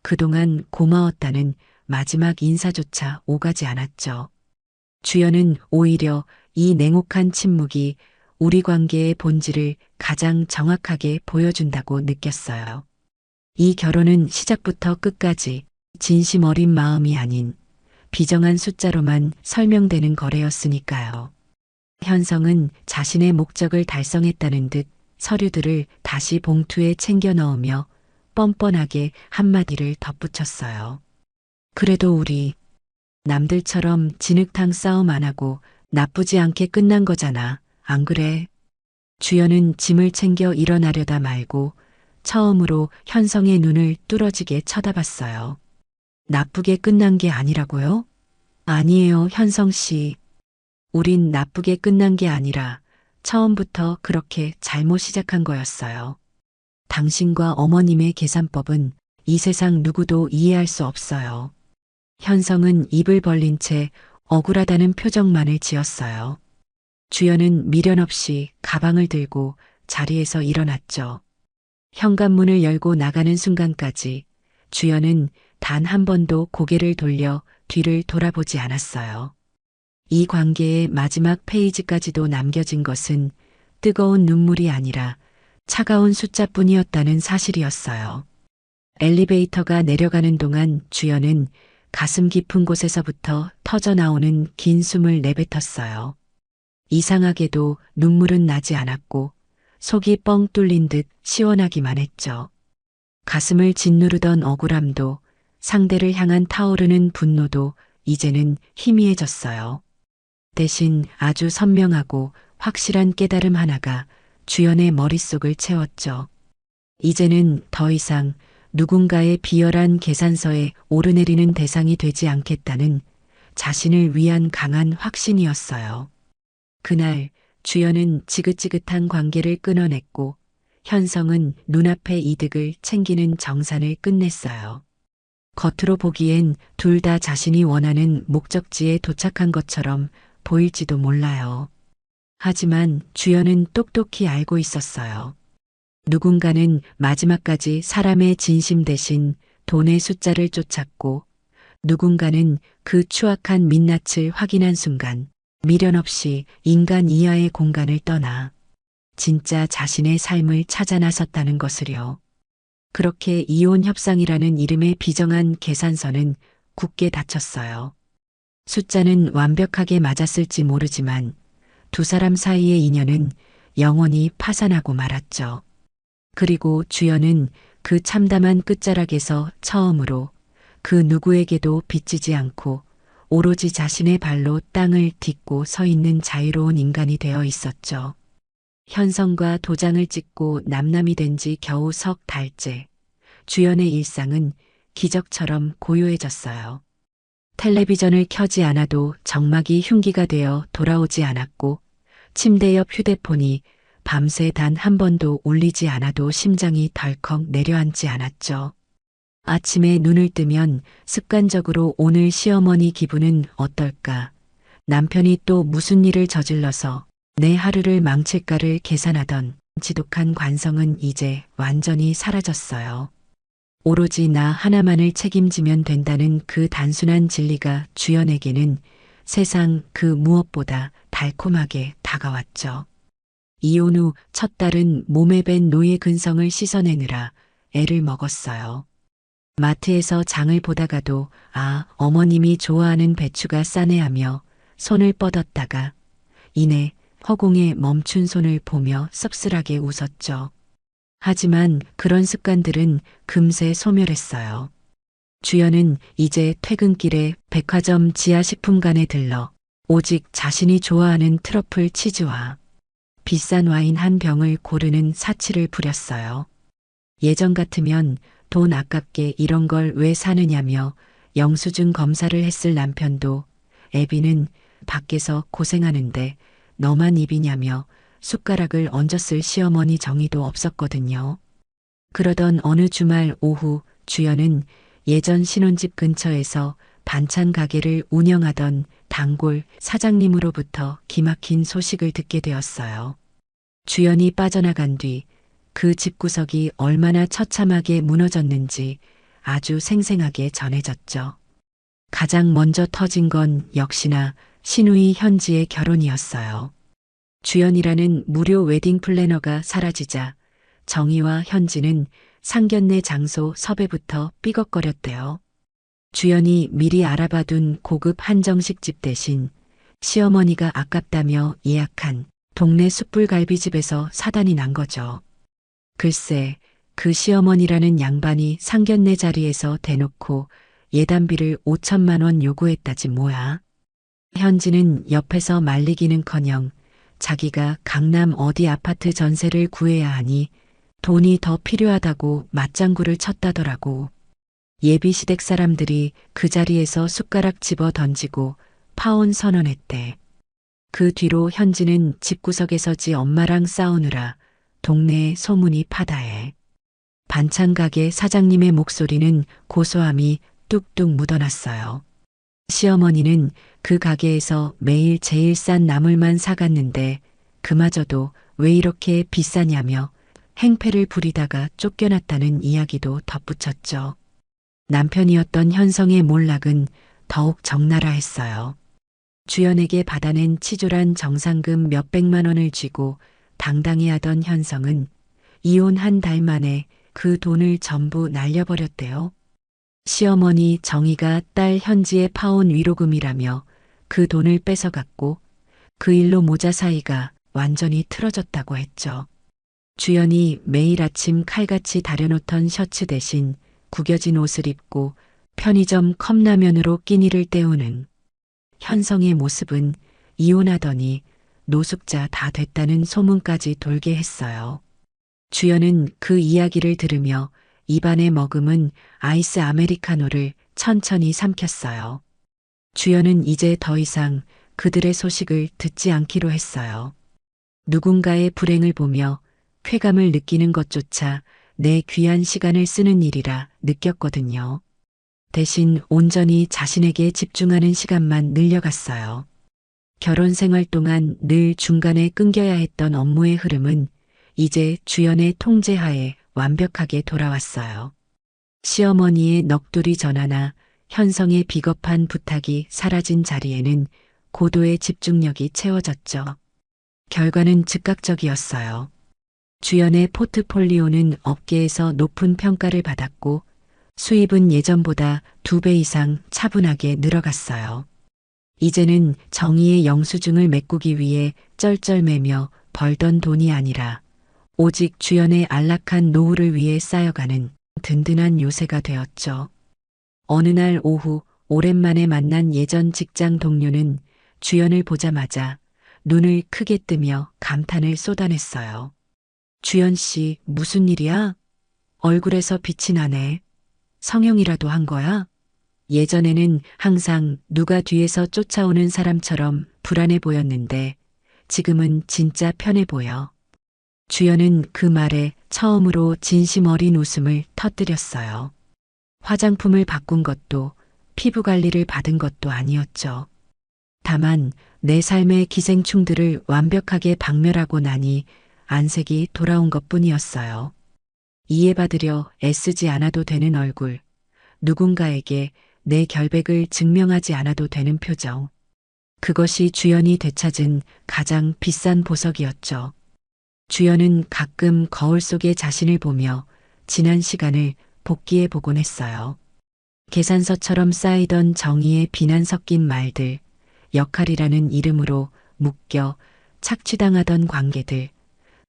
그동안 고마웠다는 마지막 인사조차 오가지 않았죠. 주연은 오히려 이 냉혹한 침묵이 우리 관계의 본질을 가장 정확하게 보여준다고 느꼈어요. 이 결혼은 시작부터 끝까지 진심 어린 마음이 아닌 비정한 숫자로만 설명되는 거래였으니까요. 현성은 자신의 목적을 달성했다는 듯 서류들을 다시 봉투에 챙겨 넣으며 뻔뻔하게 한마디를 덧붙였어요. 그래도 우리 남들처럼 진흙탕 싸움 안 하고 나쁘지 않게 끝난 거잖아. 안 그래? 주연은 짐을 챙겨 일어나려다 말고 처음으로 현성의 눈을 뚫어지게 쳐다봤어요. 나쁘게 끝난 게 아니라고요? 아니에요, 현성 씨. 우린 나쁘게 끝난 게 아니라 처음부터 그렇게 잘못 시작한 거였어요. 당신과 어머님의 계산법은 이 세상 누구도 이해할 수 없어요. 현성은 입을 벌린 채 억울하다는 표정만을 지었어요. 주연은 미련 없이 가방을 들고 자리에서 일어났죠. 현관문을 열고 나가는 순간까지 주연은 단 한 번도 고개를 돌려 뒤를 돌아보지 않았어요. 이 관계의 마지막 페이지까지도 남겨진 것은 뜨거운 눈물이 아니라 차가운 숫자뿐이었다는 사실이었어요. 엘리베이터가 내려가는 동안 주연은 가슴 깊은 곳에서부터 터져나오는 긴 숨을 내뱉었어요. 이상하게도 눈물은 나지 않았고 속이 뻥 뚫린 듯 시원하기만 했죠. 가슴을 짓누르던 억울함도 상대를 향한 타오르는 분노도 이제는 희미해졌어요. 대신 아주 선명하고 확실한 깨달음 하나가 주연의 머릿속을 채웠죠. 이제는 더 이상 누군가의 비열한 계산서에 오르내리는 대상이 되지 않겠다는 자신을 위한 강한 확신이었어요. 그날 주연은 지긋지긋한 관계를 끊어냈고 현성은 눈앞의 이득을 챙기는 정산을 끝냈어요. 겉으로 보기엔 둘 다 자신이 원하는 목적지에 도착한 것처럼 보일지도 몰라요. 하지만 주연은 똑똑히 알고 있었어요. 누군가는 마지막까지 사람의 진심 대신 돈의 숫자를 쫓았고 누군가는 그 추악한 민낯을 확인한 순간 미련 없이 인간 이하의 공간을 떠나 진짜 자신의 삶을 찾아 나섰다는 것을요. 그렇게 이혼 협상이라는 이름의 비정한 계산서는 굳게 닫혔어요. 숫자는 완벽하게 맞았을지 모르지만 두 사람 사이의 인연은 영원히 파산하고 말았죠. 그리고 주연은 그 참담한 끝자락에서 처음으로 그 누구에게도 빚지지 않고 오로지 자신의 발로 땅을 딛고 서 있는 자유로운 인간이 되어 있었죠. 현성과 도장을 찍고 남남이 된 지 겨우 석 달째. 주연의 일상은 기적처럼 고요해졌어요. 텔레비전을 켜지 않아도 정막이 흉기가 되어 돌아오지 않았고 침대 옆 휴대폰이 밤새 단 한 번도 울리지 않아도 심장이 덜컥 내려앉지 않았죠. 아침에 눈을 뜨면 습관적으로 오늘 시어머니 기분은 어떨까? 남편이 또 무슨 일을 저질러서 내 하루를 망칠까를 계산하던 지독한 관성은 이제 완전히 사라졌어요. 오로지 나 하나만을 책임지면 된다는 그 단순한 진리가 주연에게는 세상 그 무엇보다 달콤하게 다가왔죠. 이혼 후 첫 딸은 몸에 밴 노예 근성을 씻어내느라 애를 먹었어요. 마트에서 장을 보다가도 어머님이 좋아하는 배추가 싸네 하며 손을 뻗었다가 이내 허공에 멈춘 손을 보며 씁쓸하게 웃었죠. 하지만 그런 습관들은 금세 소멸했어요. 주연은 이제 퇴근길에 백화점 지하식품관에 들러 오직 자신이 좋아하는 트러플 치즈와 비싼 와인 한 병을 고르는 사치를 부렸어요. 예전 같으면 돈 아깝게 이런 걸 왜 사느냐며 영수증 검사를 했을 남편도 애비는 밖에서 고생하는데 너만 입이냐며 숟가락을 얹었을 시어머니 정의도 없었거든요. 그러던 어느 주말 오후 주연은 예전 신혼집 근처에서 반찬 가게를 운영하던 단골 사장님으로부터 기막힌 소식을 듣게 되었어요. 주연이 빠져나간 뒤 그 집구석이 얼마나 처참하게 무너졌는지 아주 생생하게 전해졌죠. 가장 먼저 터진 건 역시나 신우이 현지의 결혼이었어요. 주연이라는 무료 웨딩 플래너가 사라지자 정희와 현지는 상견례 장소 섭외부터 삐걱거렸대요. 주연이 미리 알아봐둔 고급 한정식집 대신 시어머니가 아깝다며 예약한 동네 숯불갈비집에서 사단이 난 거죠. 글쎄, 그 시어머니라는 양반이 상견례 자리에서 대놓고 예단비를 5천만 원 요구했다지 뭐야. 현지는 옆에서 말리기는커녕 자기가 강남 어디 아파트 전세를 구해야 하니 돈이 더 필요하다고 맞장구를 쳤다더라고. 예비 시댁 사람들이 그 자리에서 숟가락 집어 던지고 파혼 선언했대. 그 뒤로 현지는 집구석에 서지 엄마랑 싸우느라 동네에 소문이 파다해. 반찬 가게 사장님의 목소리는 고소함이 뚝뚝 묻어났어요. 시어머니는 그 가게에서 매일 제일 싼 나물만 사갔는데 그마저도 왜 이렇게 비싸냐며 행패를 부리다가 쫓겨났다는 이야기도 덧붙였죠. 남편이었던 현성의 몰락은 더욱 적나라 했어요. 주연에게 받아낸 치졸한 정상금 몇백만 원을 쥐고 당당히 하던 현성은 이혼 한 달 만에 그 돈을 전부 날려버렸대요. 시어머니 정희가 딸 현지의 파혼 위로금이라며 그 돈을 뺏어갔고 그 일로 모자 사이가 완전히 틀어졌다고 했죠. 주연이 매일 아침 칼같이 다려놓던 셔츠 대신 구겨진 옷을 입고 편의점 컵라면으로 끼니를 때우는 현성의 모습은 이혼하더니 노숙자 다 됐다는 소문까지 돌게 했어요. 주연은 그 이야기를 들으며 입안에 머금은 아이스 아메리카노를 천천히 삼켰어요. 주연은 이제 더 이상 그들의 소식을 듣지 않기로 했어요. 누군가의 불행을 보며 쾌감을 느끼는 것조차 내 귀한 시간을 쓰는 일이라 느꼈거든요. 대신 온전히 자신에게 집중하는 시간만 늘려갔어요. 결혼 생활 동안 늘 중간에 끊겨야 했던 업무의 흐름은 이제 주연의 통제하에 완벽하게 돌아왔어요. 시어머니의 넋두리 전화나 현성의 비겁한 부탁이 사라진 자리에는 고도의 집중력이 채워졌죠. 결과는 즉각적이었어요. 주연의 포트폴리오는 업계에서 높은 평가를 받았고 수입은 예전보다 2배 이상 차분하게 늘어갔어요. 이제는 정의의 영수증을 메꾸기 위해 쩔쩔매며 벌던 돈이 아니라 오직 주연의 안락한 노후를 위해 쌓여가는 든든한 요새가 되었죠. 어느 날 오후 오랜만에 만난 예전 직장 동료는 주연을 보자마자 눈을 크게 뜨며 감탄을 쏟아냈어요. 주연 씨, 무슨 일이야? 얼굴에서 빛이 나네. 성형이라도 한 거야? 예전에는 항상 누가 뒤에서 쫓아오는 사람처럼 불안해 보였는데 지금은 진짜 편해 보여. 주연은 그 말에 처음으로 진심 어린 웃음을 터뜨렸어요. 화장품을 바꾼 것도 피부 관리를 받은 것도 아니었죠. 다만 내 삶의 기생충들을 완벽하게 박멸하고 나니 안색이 돌아온 것뿐이었어요. 이해받으려 애쓰지 않아도 되는 얼굴, 누군가에게 내 결백을 증명하지 않아도 되는 표정. 그것이 주연이 되찾은 가장 비싼 보석이었죠. 주연은 가끔 거울 속의 자신을 보며 지난 시간을 복기해 보곤 했어요. 계산서처럼 쌓이던 정의의 비난 섞인 말들, 역할이라는 이름으로 묶여 착취당하던 관계들,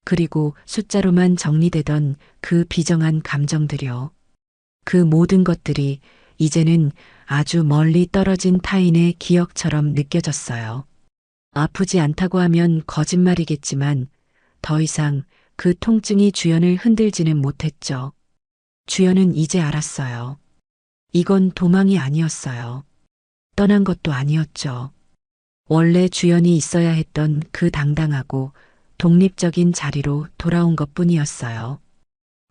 그리고 숫자로만 정리되던 그 비정한 감정들이요. 그 모든 것들이 이제는 아주 멀리 떨어진 타인의 기억처럼 느껴졌어요. 아프지 않다고 하면 거짓말이겠지만 더 이상 그 통증이 주연을 흔들지는 못했죠. 주연은 이제 알았어요. 이건 도망이 아니었어요. 떠난 것도 아니었죠. 원래 주연이 있어야 했던 그 당당하고 독립적인 자리로 돌아온 것뿐이었어요.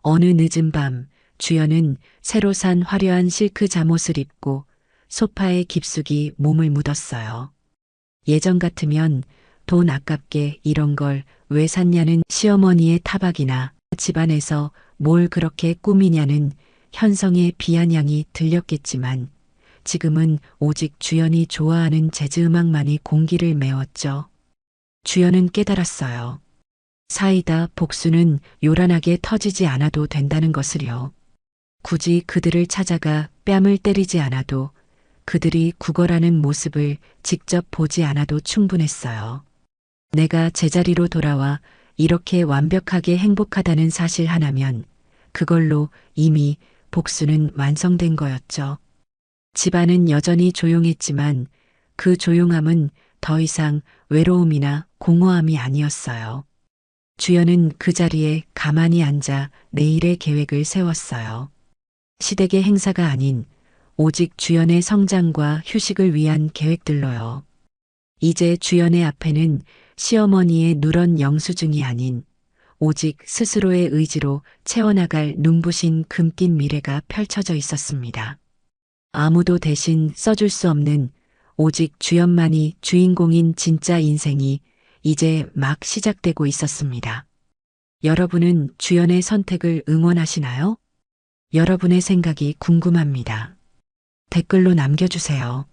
어느 늦은 밤 주연은 새로 산 화려한 실크 잠옷을 입고 소파에 깊숙이 몸을 묻었어요. 예전 같으면 돈 아깝게 이런 걸 왜 샀냐는 시어머니의 타박이나 집안에서 뭘 그렇게 꾸미냐는 현성의 비아냥이 들렸겠지만 지금은 오직 주연이 좋아하는 재즈 음악만이 공기를 메웠죠. 주연은 깨달았어요. 사이다 복수는 요란하게 터지지 않아도 된다는 것을요. 굳이 그들을 찾아가 뺨을 때리지 않아도 그들이 구걸하는 모습을 직접 보지 않아도 충분했어요. 내가 제자리로 돌아와 이렇게 완벽하게 행복하다는 사실 하나면 그걸로 이미 복수는 완성된 거였죠. 집안은 여전히 조용했지만 그 조용함은 더 이상 외로움이나 공허함이 아니었어요. 주연은 그 자리에 가만히 앉아 내일의 계획을 세웠어요. 시댁의 행사가 아닌 오직 주연의 성장과 휴식을 위한 계획들로요. 이제 주연의 앞에는 시어머니의 누런 영수증이 아닌 오직 스스로의 의지로 채워나갈 눈부신 금빛 미래가 펼쳐져 있었습니다. 아무도 대신 써줄 수 없는 오직 주연만이 주인공인 진짜 인생이 이제 막 시작되고 있었습니다. 여러분은 주연의 선택을 응원하시나요? 여러분의 생각이 궁금합니다. 댓글로 남겨주세요.